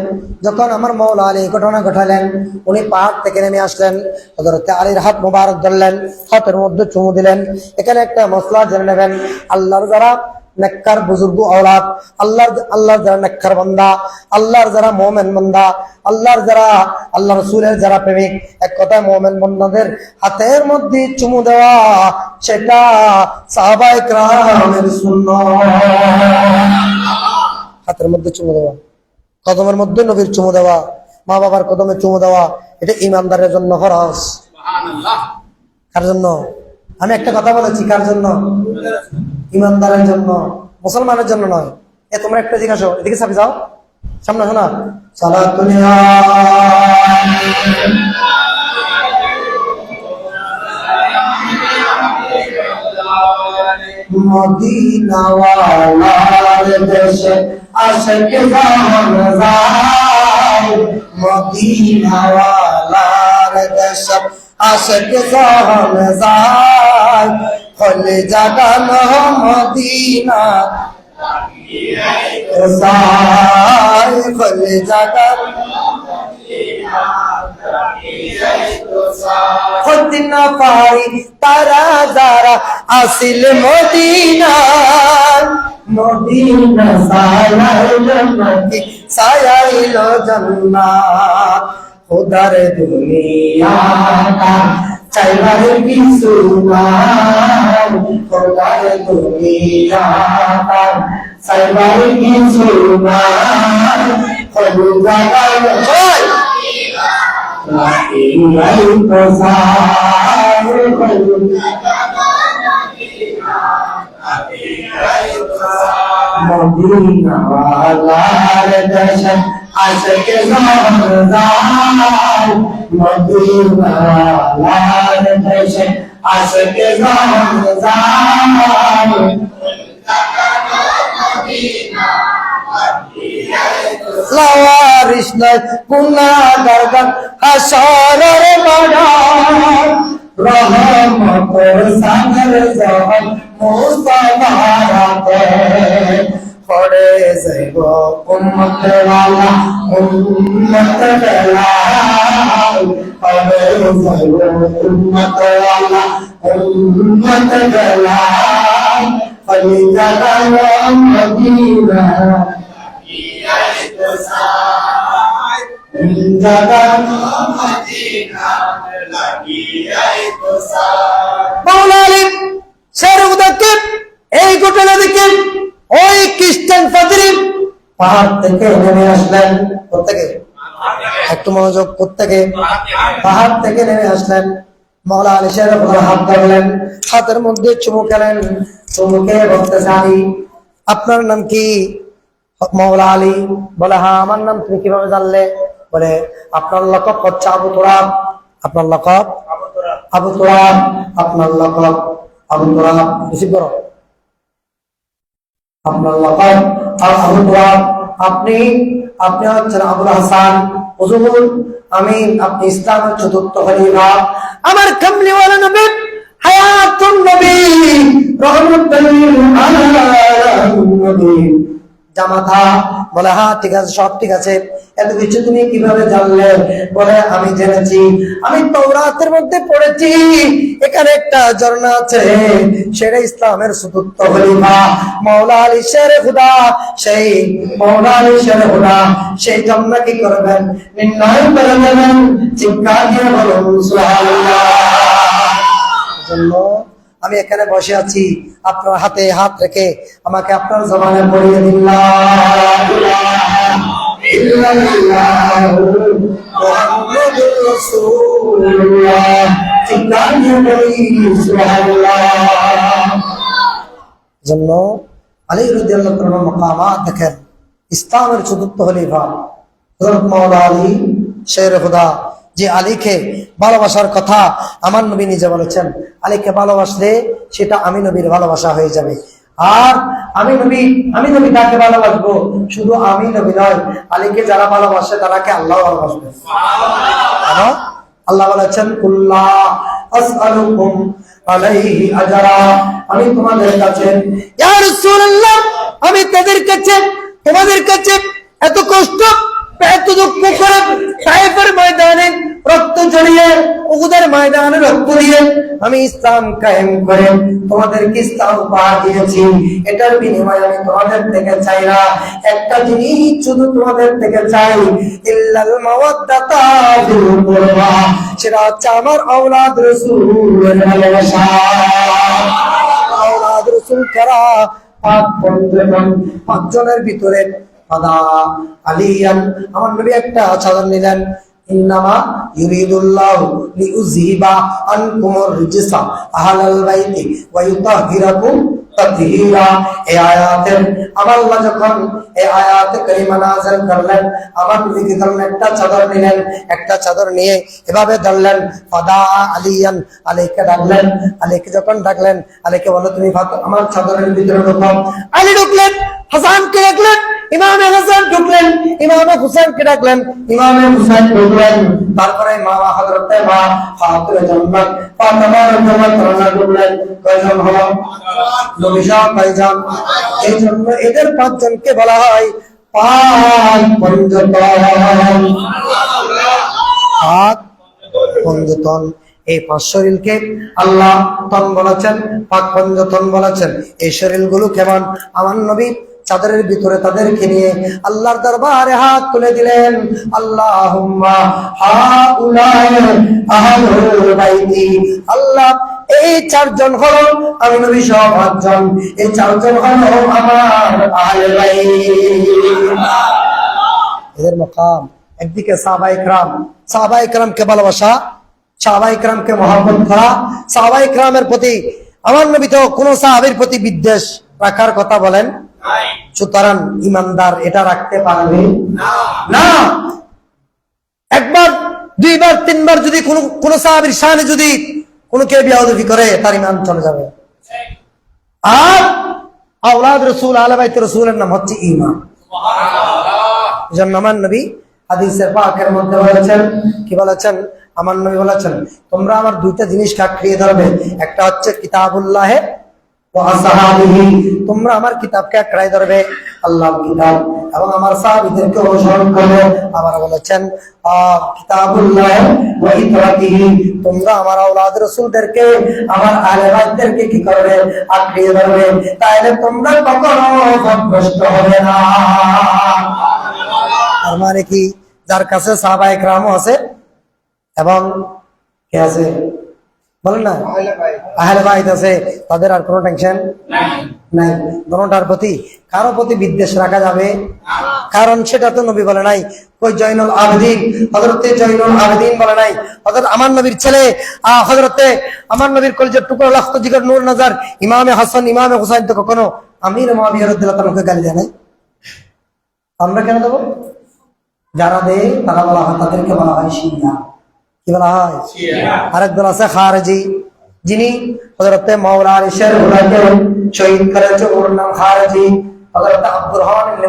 যখন আমার মাওলা আলী ঘটনা ঘটালেন, উনি পাহাড় থেকে নেমে আসলেন, হযরত আলীর হাত মোবারক ধরলেন, হাতের মধ্যে চুমু দিলেন। এখানে একটা মসলা জেনে নেবেন, আল্লাহর যারা নেককার বুজুর্গ আওলাদ, আল্লাহর যারা নেককার বান্দা, আল্লাহর যারা মুমিন বান্দা, আল্লাহর যারা আল্লাহ রাসূলের যারা প্রেমিক, এক কথা মুমিন বান্দাদের হাতের মধ্যে চুমু দেওয়া, সেটা সাহাবায়ে কেরামের সুন্নাত। হাতের মধ্যে চুমু দেওয়া, কদমের মধ্যে নবীর চুমু দেওয়া, মা বাবার কদমে চুমু দেওয়া, এটা ইমানদারের জন্য ফরজ। কার জন্য? আমি একটা কথা বলেছি, কার জন্য? ইমানদারের জন্য, মুসলমানের জন্য নয়। তোমরা একটা জিজ্ঞাসা, এদিকে সামনে যাও, সামনে শোনা সালাতুল মদিনা ওয়ালার দেশে আশিক জাহান যায়, মদিনা ওয়ালার দেশে আশিক জাহান যায়, খলে জাগানো মদিনা যায়, খলে জাগানো করতে না পারি তারা যারা আসিল মদিনার, মদিনা সায়াইল নবী সায়াইল জান্নাত। খোদার দুনিয়াটা চাইবার কিছু নাই, খোদার দুনিয়াটা চাইবার কিছু নাই। খোদা মদিনা ওয়ালার দেশে আশকে জামদার, মদিনা ওয়ালার দেশে আশকে জামদার। লাওয়ারিস নয় গুনাহগার গান হাসরের মাঠ, রহমতের সাগর জহর মুস্তাফাতে। পড়ে যাইব উম্মত ওয়ালা উম্মত বেলাল, পড়ে যাইব উম্মত ওয়ালা উম্মত বেলাল। ফলি জাগালো মদিনা এই ঘটনা দেখে ওই খ্রিস্টান পাদ্রী পাহাড় থেকে নেমে আসলেন। কোত্থেকে? একটু মনোযোগ। কোত্থেকে? পাহাড় থেকে নেমে আসলেন। মওলা আলী শেরের উপর হাত ধরলেন, হাতের মধ্যে চুমু খেলেন। চুমুকে বলতে চাই, আপনার নাম কি? মওলা আলী বলে, হ্যাঁ আমার নাম। তুমি কিভাবে জানলে? বলে, আপনার লকব হচ্ছে আবু তুরাব। আপনার লকব আবু তুরাব, আপনার লকব আবু তুরাব। রিসিভ করো। আপনার লকব আবু তুরাব, আপনি হচ্ছেন আবুল হাসান। হুজুর, আমি আপনি ইসলামের চতুর্থ খলিফা। আমার কামলিওয়ালা নবী, হায়াতুন নবী, রহমাতুল আলামিন জামাতা। বলে, হ্যাঁ ঠিক আছে, সব ঠিক আছে। এত কিছু তুমি কিভাবে জানলে? বলে, আমি জেনেছি, আমি তাওরাতের মধ্যে পড়েছি এখানে একটা ঝর্ণা আছে, সেটা ইসলামের চতুর্থ খলিফা মওলা আলী শেরে খুদা। সেই মওলা আলী শেরে খুদা সেই ঝর্ণা কি করবেন? নির্ণয় করে দেবেন। চিৎকার দিয়ে বলুন সুবহানাল্লাহ। জন্য আমি এখানে বসে আছি, আপনার হাতে হাত রেখে আমাকে আপনার জবানে পড়িয়ে দিন লা ইলাহা ইল্লাল্লাহু মুহাম্মাদুর রাসূলুল্লাহ। চিৎকার দিয়ে বলি সুবহানাল্লাহ। জন্য আলী রাদিয়াল্লাহু তাআলা মাকামাত দেখেন। ইসলামের চতুর্থ খলিফা হযরত মাওলানা আলী শেরে খুদা, যে আলীকে ভালোবাসার কথা আমার নবী নিজে বলেছেন, আলীকে ভালোবাসলে সেটা আমি নবীর ভালোবাসা হয়ে যাবে। আর আমি নবী তাকে ভালোবাসবো, শুধু আমি নবী নয়, আলীকে যারা ভালোবাসে তারাকে আল্লাহ ভালোবাসবে। আল্লাহ বলেছেন, কুল্লা আসআলুকুম আলাইহি আজরা, আমি তোমাদের কাছে, ইয়া রাসূলুল্লাহ, আমি তোমাদের কাছে এত কষ্ট, এত দুঃখ করে তায়েফের ময়দানে রক্ত ঝরিয়ে, উহুদের ময়দানে রক্ত দিয়ে আমি ইসলাম কায়েম করে তোমাদেরকে ইসলাম উপহার দিয়েছি। এটার বিনিময়ে আমি তোমাদের থেকে চাই না, একটা জিনিস শুধু তোমাদের থেকে চাই, ইল্লাল মাওয়াদ্দাতা ফিল কুরবা, সেটা হচ্ছে আমার আওলাদ রাসূলের ভালোবাসা। আওলাদ রাসূল কারা? পাঁচজনের ভিতরে ফাদা আলিয়ান, আমার নবী একটা চাদর নিলেন। ইন্নামা ইউরিদুল্লাহু লিউযহিবা আনকুমুর রিজসা আহলাল বাইতি ওয়া ইউতাহিরাকুম তাতহীরা। এই আয়াতের আমার আল্লাহ যখন এই আয়াতে কারিমা নাযিল করলেন, আমার নবী কি করলেন? একটা চাদর নিলেন, একটা চাদর নিয়ে এভাবে ধরলেন, ফাদা আলিয়ান, আলীকে ডাকলেন। আলীকে যখন ডাকলেন, আলীকে বলল, তুমি আমার চাদরের ভিতরে ঢুকো। আলী ঢুকলেন, হাসানকে ডাকলেন, ইমামে হাসান ঢুকলেন, ইমামে হুসাইনকে ডাকলেন, ইমামে হুসাইন ঢুকলেন। তারপরে মা হযরতে মা ফাতিমা জান্নাত ফাতেমা রাদিয়াল্লাহু তাআলা ঢুকলেন। কয়জন হলো? নবী সাহেব ভাইজান। এই জন্য এদের পাঁচজনকে বলা হয় পাঁচ পঞ্চতন। পঞ্জতন। এই 5 শরীরকে আল্লাহ তন বলেছেন, পাক পঞ্জতন বলেছেন। এই শরীরগুলো কেমন? আমার নবী চাদরের ভিতরে তাদেরকে নিয়ে আল্লাহর দরবারে হাত তুলে দিলেন, আল্লাহুম্মা হাউলাই আহলুল বাইতি। আল্লাহ, এই 4 জন হলো আমি নবী সহ 5 জন, এই 4 জন হলো আমার আহলে বাইত। এদের মাকাম। একদিকে সাহাবায়ে কেরামকে ভালোবাসা, সাহাবায়ে কেরামকে মহব্বত করা, সাহাবায়ে কেরামের প্রতি আমার নবী তো কোন সাহাবীর প্রতি বিদ্বেষ রাখার কথা বলেন। সুতরাং ইমানদার এটা রাখতে পারবে না। একবার, 2 বার, 3 বার যদি কোন সাহাবীর শানে যদি কোন কেউ বেয়াদবি করে, তার ইমান চলে যাবে। আর আওলাদ রাসূল, আহলে বাইত রাসূলের নাম হচ্ছে ঈমান। এজন্য আমার নবী হাদিসের পাকের মধ্যে বলেছেন, কি বলেছেন? আমার নবী বলেছেন, তোমরা আমার 2টা জিনিসকে আঁকড়িয়ে ধরবে। একটা হচ্ছে কিতাবুল্লাহ ওয়া আসহাবিহি, তোমরা আমার কিতাবকে আঁকড়াই ধরবে, আল্লাহর কিতাব, এবং আমার সাহাবীদেরকে অনুসরণ করবে। আবার বলেছেন কিতাবুল্লাহ ওয়া ইতরাতিহি, তোমরা আমার আওলাদ রাসূলদেরকে, আমার আহলে বাইতদেরকে কি করবে? আঁকড়িয়ে ধরবে। তাইলে তোমরা কখনো পথভ্রষ্ট হবে না। তার মানে কি? যার কাছে সাহাবায়ে কেরামও আছে এবং কে আছে বলেন না, আহলে বাইত আছে, তাদের আর কোনো টেনশন নাই। দোনোটার প্রতি কারো প্রতি বিদ্বেষ রাখা যাবে? কারণ সেটা তো নবী বলে নাই। কই জয়নুল আবেদিন, হযরতে জয়নুল আবেদিন বলে নাই। হযরত আমার নবীর ছেলে, হযরতে আমার নবীর কলিজার টুকরা লাখত জিগর নূর নজর ইমামে হাসান, ইমামে হুসাইন তো কখনো আমির মুআবিয়া রাদিয়াল্লাহু তাআলাকে গালি দেয় নাই। আমরা কেন দেব? যারা দেয় তারা বলা হয়, তাদেরকে বলা হয় শিয়া। কি বলা হয়? আরেকদল আছে খারেজি, যিনি হযরতে মাওলা আলী শেরহুলাকে শহীদ করেছে, ওর নাম খারেজি। হযরত আব্দুর রহমান ইবনে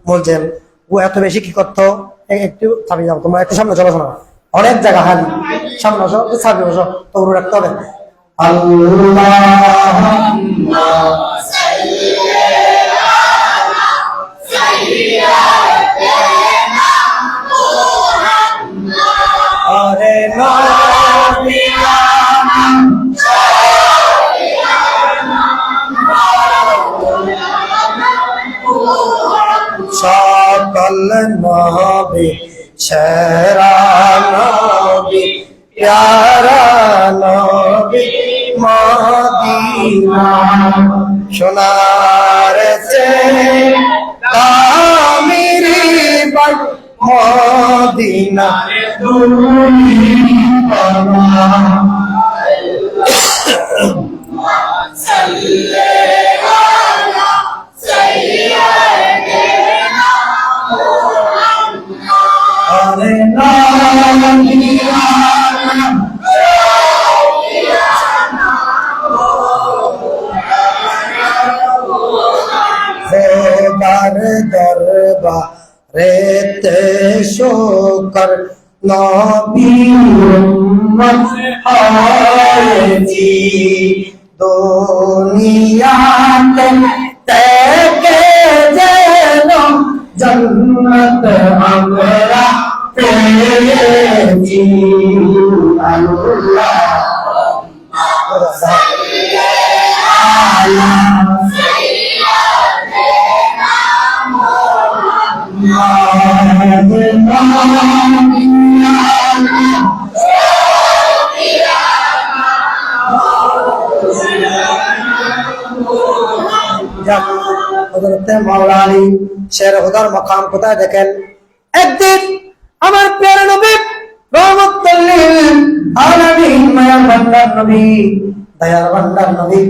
মুলজাম, ও এত বেশি কি করতো? একটু চাবি যাও, তোমরা একটু সামনে চলো, শোনো, অনেক জায়গা হালি, সামনে আসো, চাবি বসো, তবু রাখতে হবে। আল্লাহুম্মা সাল্লি আলা সাইয়্যিদিনা আরে নবিয়া সকল নবী সেরা নবী প্যারা নবী মদিনা সোনার সে কামিরি বাই মদিনা রেতে শোকর নবী উম্মত হাজি দুনিয়াতে থেকে যেন জন্নত আমরা পেয়েছি। আল্লাহ মাওলা আলী শেরহুদার মাকাম কোথায় দেখেন? একদিন আমার প্রিয় নবী রহমাতুল লিল আলামিন মায়ার ভান্ডার নবী, দয়ার ভান্ডার নবী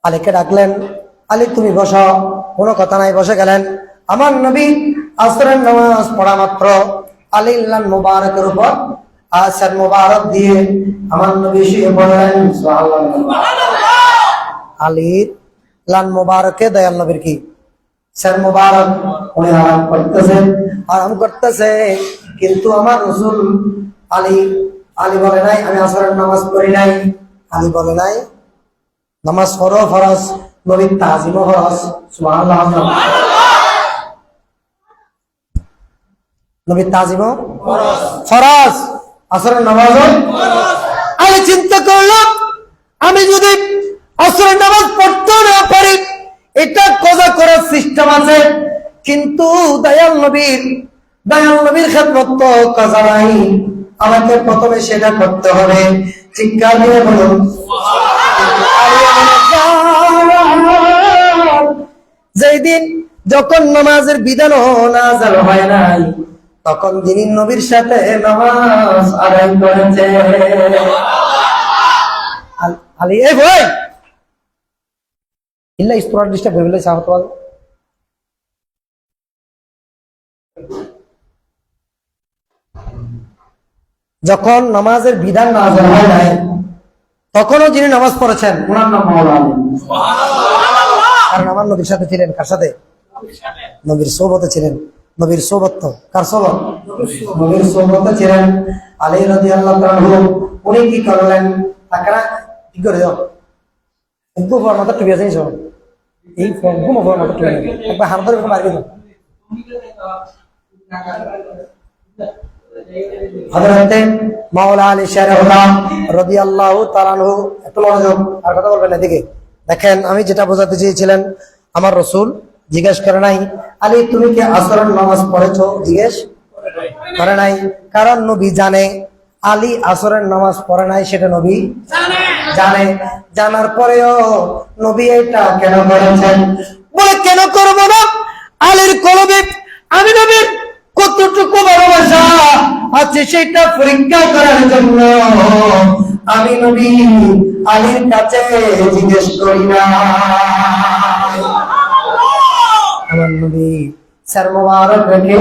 আলীকে ডাকলেন, আলী তুমি বসো। কোনো কথা নাই, বসে গেলেন। আমার নবী আসরের নামাজ পড়া মাত্র আলীর লান মুবারকের উপর আসর মুবারক দিয়ে আমার নবী শুয়ে পড়লেন। সুবহানাল্লাহ। আলীর লান মুবারকে দয়াল নবীর কি সর মুবারক, উনি আরাম করতেছে, কিন্তু আমার রাসূল আলী বলে নাই আমি আসরের নামাজ পড়ি নাই। আলী বলে নাই নামাজ পড়ো ফরজ, নবীর তাজিমও ফরজ। সুবহানাল্লাহ। নবীর তাজিমও ফরজ, আসরের নামাজ আমি চিন্তা করলাম আমি যদি আসরের নামাজ পড়তে না পারি এটা কজা করার সিস্টেম আছে, কিন্তু দয়াল নবীর খেদমত তো কাজা নাই, আমাকে প্রথমে সেটা করতে হবে। চিৎকার দিয়ে বলুন যেই দিন যখন নামাজের বিধান নাযিল হয় নাই তখন যিনি নবীর সাথে নামাজ আদায় করেছে আলী। এই ভাই ইল্লা ইস্তরা ডিস্টার্ব হয়ে গেলে চাও তো যখন নামাজের বিধান নাযিল হয় নাই তখনও যিনি নামাজ পড়েছেন ওনার নাম মাওলা আলী। কারণ আমার নবীর সাথে ছিলেন, কার সাথে? নবীর সোহবতে ছিলেন। নবীর সোহবত তো কার সোহবত? নবীর সোহবতে ছিলেন আলী রাদিয়াল্লাহু আনহু। উনি কি করলেন? তাকরা কি করে দাও একটু ফরমাতে টুপি আছে সব এই ফর্ম ফরমাতে টুপি একবার হাত ধরে মারবে দাও। হযরতে মাওলা আলী শারহুল্লাহ রাদিয়াল্লাহু তাআলা আনহু একটু মনোযোগ আর কথা বলবেন এদিকে দেখেন। আমি যেটা বোঝাতে চেয়েছিলেন, আমার রাসূল জিজ্ঞেস করে নাই আলী তুমি কি আসরের নামাজ পড়েছো, জিজ্ঞেস করে নাই। কারণ নবী জানে আলী আসরের নামাজ পড়ে নাই, সেটা নবী জানে। জানার পরেও নবী এটা কেন করেছেন? বলে কেন করবো না? আলীর কলবে আমি নবীর কতটুকু ভালোবাসা আছে সেটা পরীক্ষা করার জন্য আমি নবী আলীর কাছে জিজ্ঞেস করি না। আমার নবী স্যার মোবারক রেখে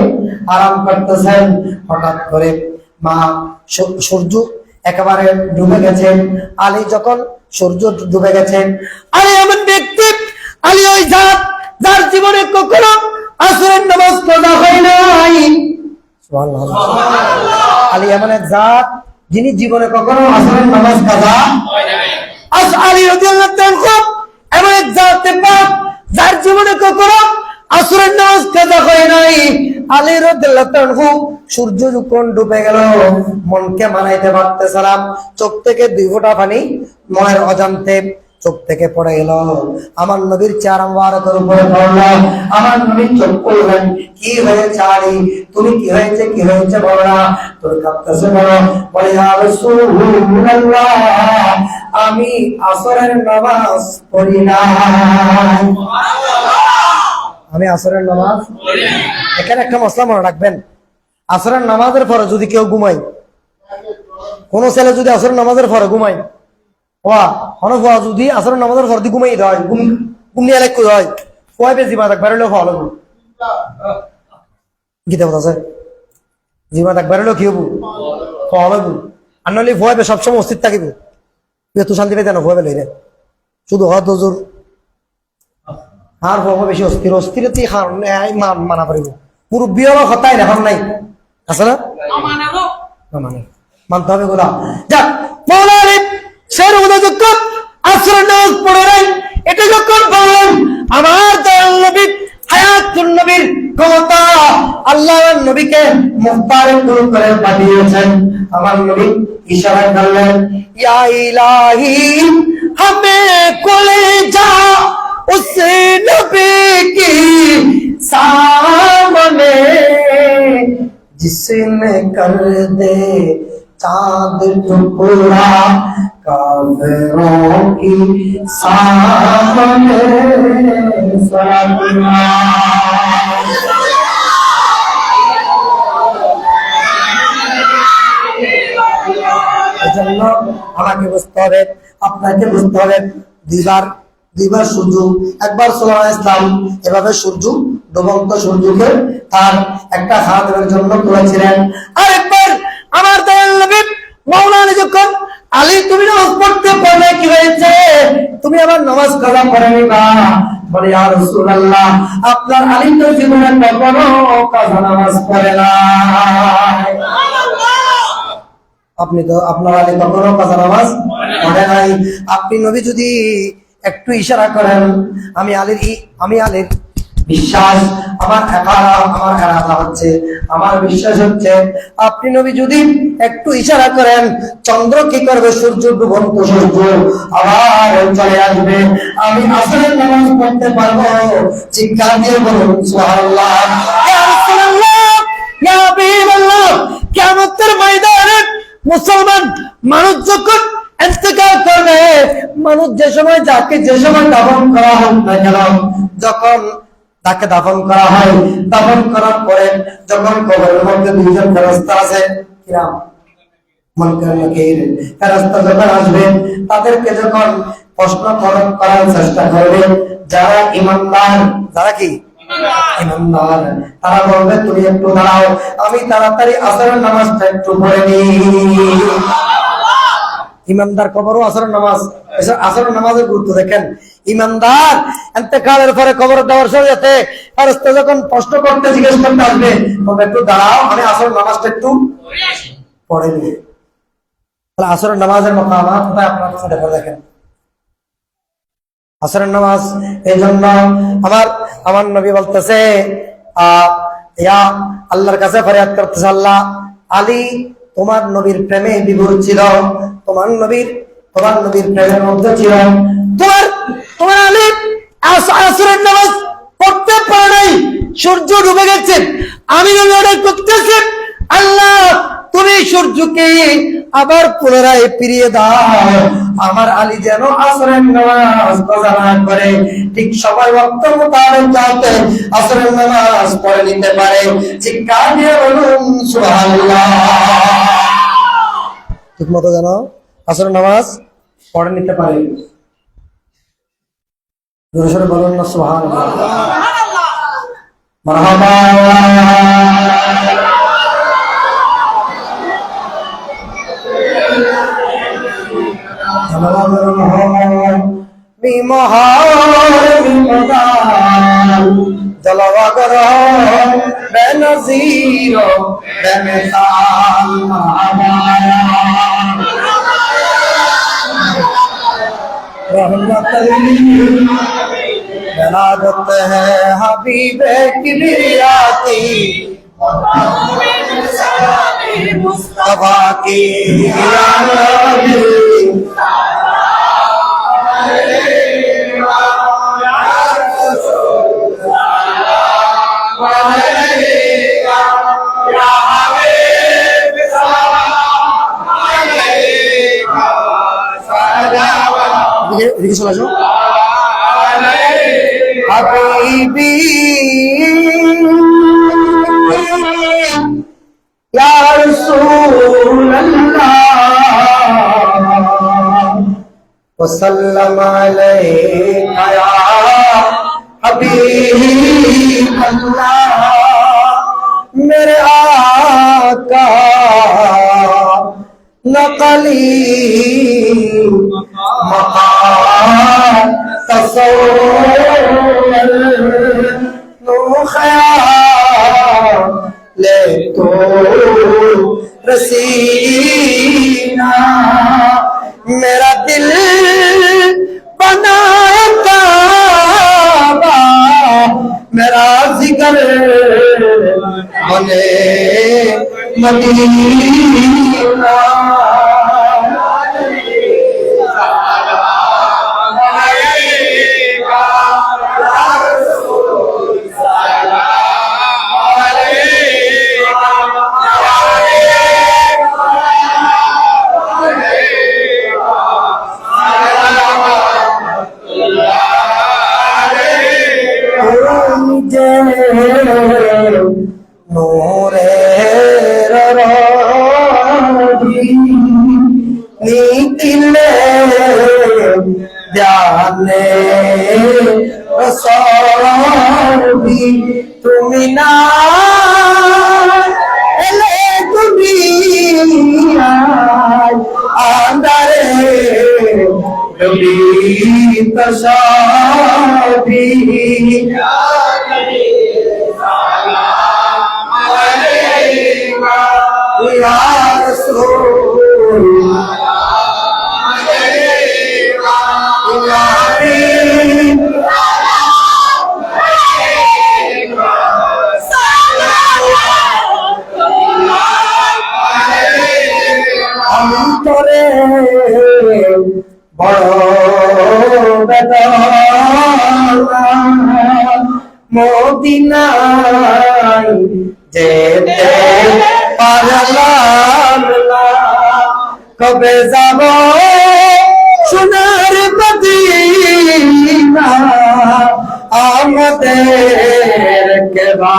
আরাম করতেছেন, হঠাৎ করে মা সূর্য একেবারে ডুবে গেছেন। আলী যখন সূর্য ডুবে গেছেন, আলী এমন ব্যক্তি, আলী ওই জাত যার জীবনে কখনো আসরের নামাজ পড়া হয় নাই। আলী এমন এক জাত যিনি জীবনে কখনো আসরের নামাজ কাজা আলী রাদিয়াল্লাহু তাআলা এমন এক জাত যার জীবনে কখনো আসরের নামাজ কাজা হয় নাই। আলী রাদিয়াল্লাহু তাআলা সূর্য যখন ডুবে গেল মনকে মানাইতে পারতেছিলাম, চোখ থেকে 2 ফোঁটা পানি মনের অজান্তে চোখ থেকে পড়ে গেল, আমার নবীর চেহারা মুবারকের উপরে পড়ল। আমার নবী চোখ খুললেন, কি হয়েছে আলী, তুমি কি হয়েছে বলো না, তোর কাঁদতেছে বলো। বলে ইয়া রাসূলুল্লাহ আমি আসরের নামাজ পড়ি না। আমি আসরের নামাজ পড়ি না। এখানে একটা মশলা মনে রাখবেন, আসরের নামাজের পরে যদি কেউ ঘুমায়, কোন ছেলে যদি আসরের নামাজের পরে ঘুমায়, যদি আসরের নামাজের পর ঘুমাই দেয়, ঘুম নিয়ে লেখ হয় ফয় বেশি জিমা থাকবার হলেও ফল হবো গীতা কথা আছে, জিমা থাকবার হলেও কি হবো ফল হবো। আর নইলে ভয় বে সবসময় অস্থির থাকিব, তুই শান্তি পেতে না ভয় পেলে রে শুধু হত জোর আর ভয় বেশি অস্থির অস্থিরতে মানা পারিব। মুরব্বী হলো হতাই না এখন নাই আছে না মানে মানতে হবে গোলা। যাক মৌলা আলী সের উদযুক্ত আসরের নামাজ পড়ে নাই, এটা যখন বললেন আমার দয়াল নবী হায়াতুন নবীর ক্ষমতা, আল্লাহ নবীকে মুখবারক করে পাঠিয়েছেন। আমার নবী ইশারা করলেন ইয়া ইলাহি হামে কোলে যা উস নবী কি সামনে जिसने कर दे चांद टुकड़ा काफिरों की सामने এজন্য আমাকে বুঝতে হবে, আপনাকে বুঝতে হবে, দুইবার সূর্য, একবার সাল্লাল্লাহু আলাইহি ওয়াসাল্লাম এভাবে সূর্য ডুবন্ত সূর্যকে তার একটা খাদেমের জন্য তুলেছিলেন। আরেকবার আমার দয়াল নবী মাওলা আলী যখন আলী তুমি নামাজ পড়তে পারলে কি হয়েছে, তুমি আমার নামাজ কাজা করে নিবা। বলে ইয়া রাসূলুল্লাহ আপনার আলী তো জীবনে কখনো কাজা নামাজ পড়ে না, আপনি তো আপনার আলী কখনো কাজা নামাজ পড়ে নাই। আপনি নবী যদি একটু ইশারা করেন আমি আলীর বিশ্বাস আমার এরাদা হচ্ছে, আমার বিশ্বাস হচ্ছে আপনি নবী যদি একটু ইশারা করেন, চন্দ্র কি করবে? সূর্য ডুবন্ত সূর্য আবার চলে আসবে, আমি আসরের নামাজ পড়তে পারবো। চিৎকার দিয়ে বলুন সুবহানাল্লাহ। ইয়া রাসূলুল্লাহ, ইয়া হাবিবাল্লাহ, কিয়ামতের ময়দানে মুসলমান মানুষ যখন ইন্তেকাল করবে, মানুষ যে সময় যাকে যে সময় দাফন করা হোক না কেন, যখন তাকে দাফন করা হয়, দাফন করার পরে যখন কবরের মধ্যে দুইজন ফেরেশতা আছে, কিরাম মুনকার নাকির ফেরেশতা যখন আসবে, তাদেরকে যখন প্রশ্ন করার চেষ্টা করবে, যারা ঈমানদার, যারা কি ঈমানদার, তারা বলবে তুমি একটু দাঁড়াও, আমি তাড়াতাড়ি আসরের নামাজটা একটু পড়ে নিই। ইমানদার কবরও আসরের নামাজ। আসরের নামাজের গুরুত্ব দেখেন। ইমানদার ইন্তেকালের পরে কবর দেওয়ার সাথে ফেরেশতা যখন প্রশ্ন করতে জিজ্ঞেস করতে আসবে, তবে একটু দাঁড়াও, আমি আসরের নামাজটা একটু পড়ে নিই। তাহলে আসরের নামাজের মাকামাত কোথায় আপনারা চিন্তা করে দেখেন। আসরের নামাজ এই জন্য আমার নবী বলতেছে, ইয়া আল্লাহর কাছে ফরিয়াদ করতেছে, আল্লাহ, আলী তোমার নবীর প্রেমে বিভোর ছিল, তোমার নবীর প্রেমের মধ্যে ছিল, তোমার আলী আসরের নামাজ পড়তে পারে নাই, সূর্য ডুবে গেছে, আমি নবী অর্ডার করতেছি, আল্লাহ তুমি সূর্যকে আবার পুনরায় ফিরিয়ে দাও, আমার আলী যেন আসরের নামাজ কাজা না করে, ঠিক সময় ওয়াক্ত মোতাবেক যাতে আসরের নামাজ পড়ে নিতে পারে। চিৎকার দিয়ে বলুন সুবহানাল্লাহ। ঠিক মতো যেন আসরের নামাজ পড়ে নিতে পারে। জোরে সোরে বলুন না সুবহানাল্লাহ। মারহাবা। জলওয়াগর বেনজির বেমিসাল बलागत है हबीबे किबरियाती मुस्तफा की हबीबी या रसूल अल्लाह वसल्लम अलैका या हबीब अल्लाह, मेरे आका नकली मकाम तसव्वुर नो ख्याल ले तो रसीना, मेरा दिल बना काबा, मेरा जिक्र बने मदीना। নিখিলে জানে রসবি তুমি না এলে দুনিয়ায় আন্দারে রবি তশবি या रसूल या हबीब যেতে পারলাম না কবে যাব সোনার মদিনা আমাদের কেবা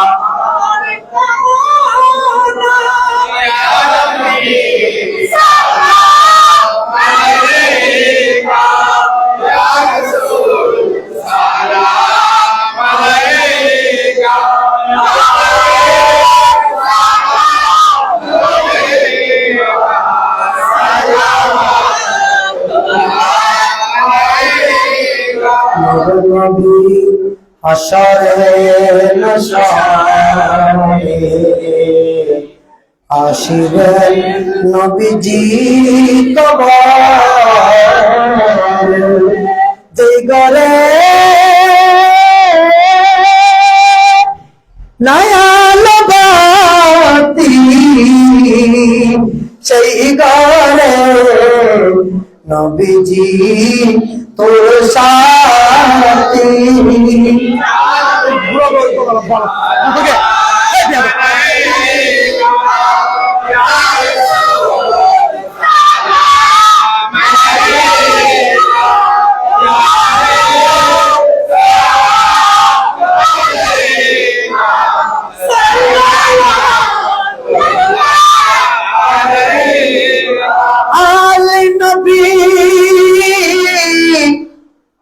নবী হাসরে নশারে আসিবেন নবীজি কবর যেই ঘরে নয়ালো বাতি সেই ঘরে নবীজি তোর সাথী আলে নবী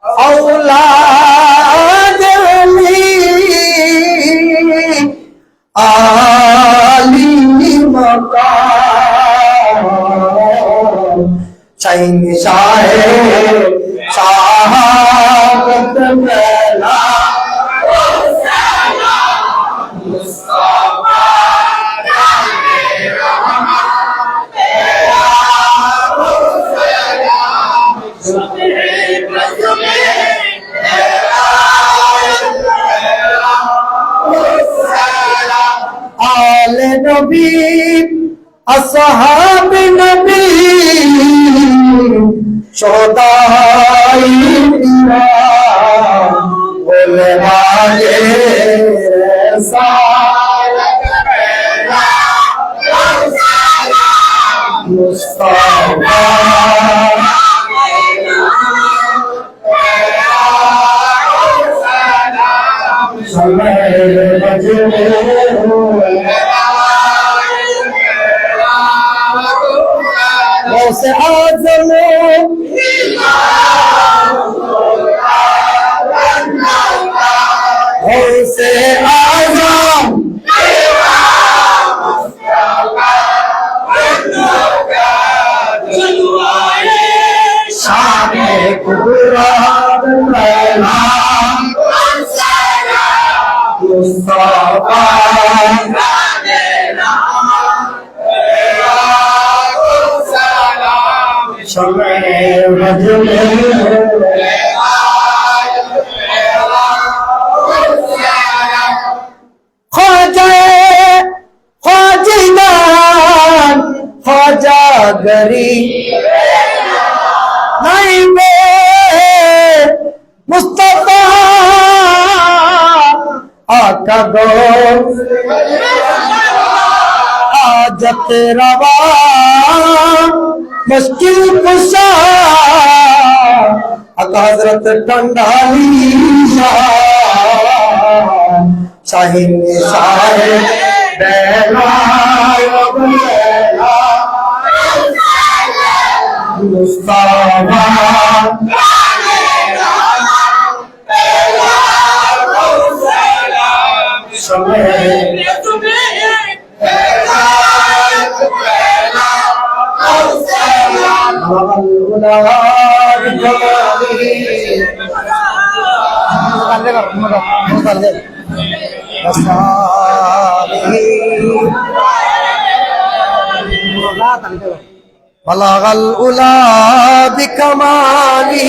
औलाद आली मकाम चाइन शाहे शहादत मेला आले नबी असहाब नबी शोदाई बोले वाले मुस्तफा से आजम से आजम शाने कुबरात मैला मुस्तफा शमे वजले ख्वाजा ख्वाजिदान ख्वाजा गरी नहीं में मुस्तफा आका गो आजत रवा मुश्किल कुशा आका हजरत कंडाली शाहीन शाहे बेला मुस्तफा बलगल उला बिकमाली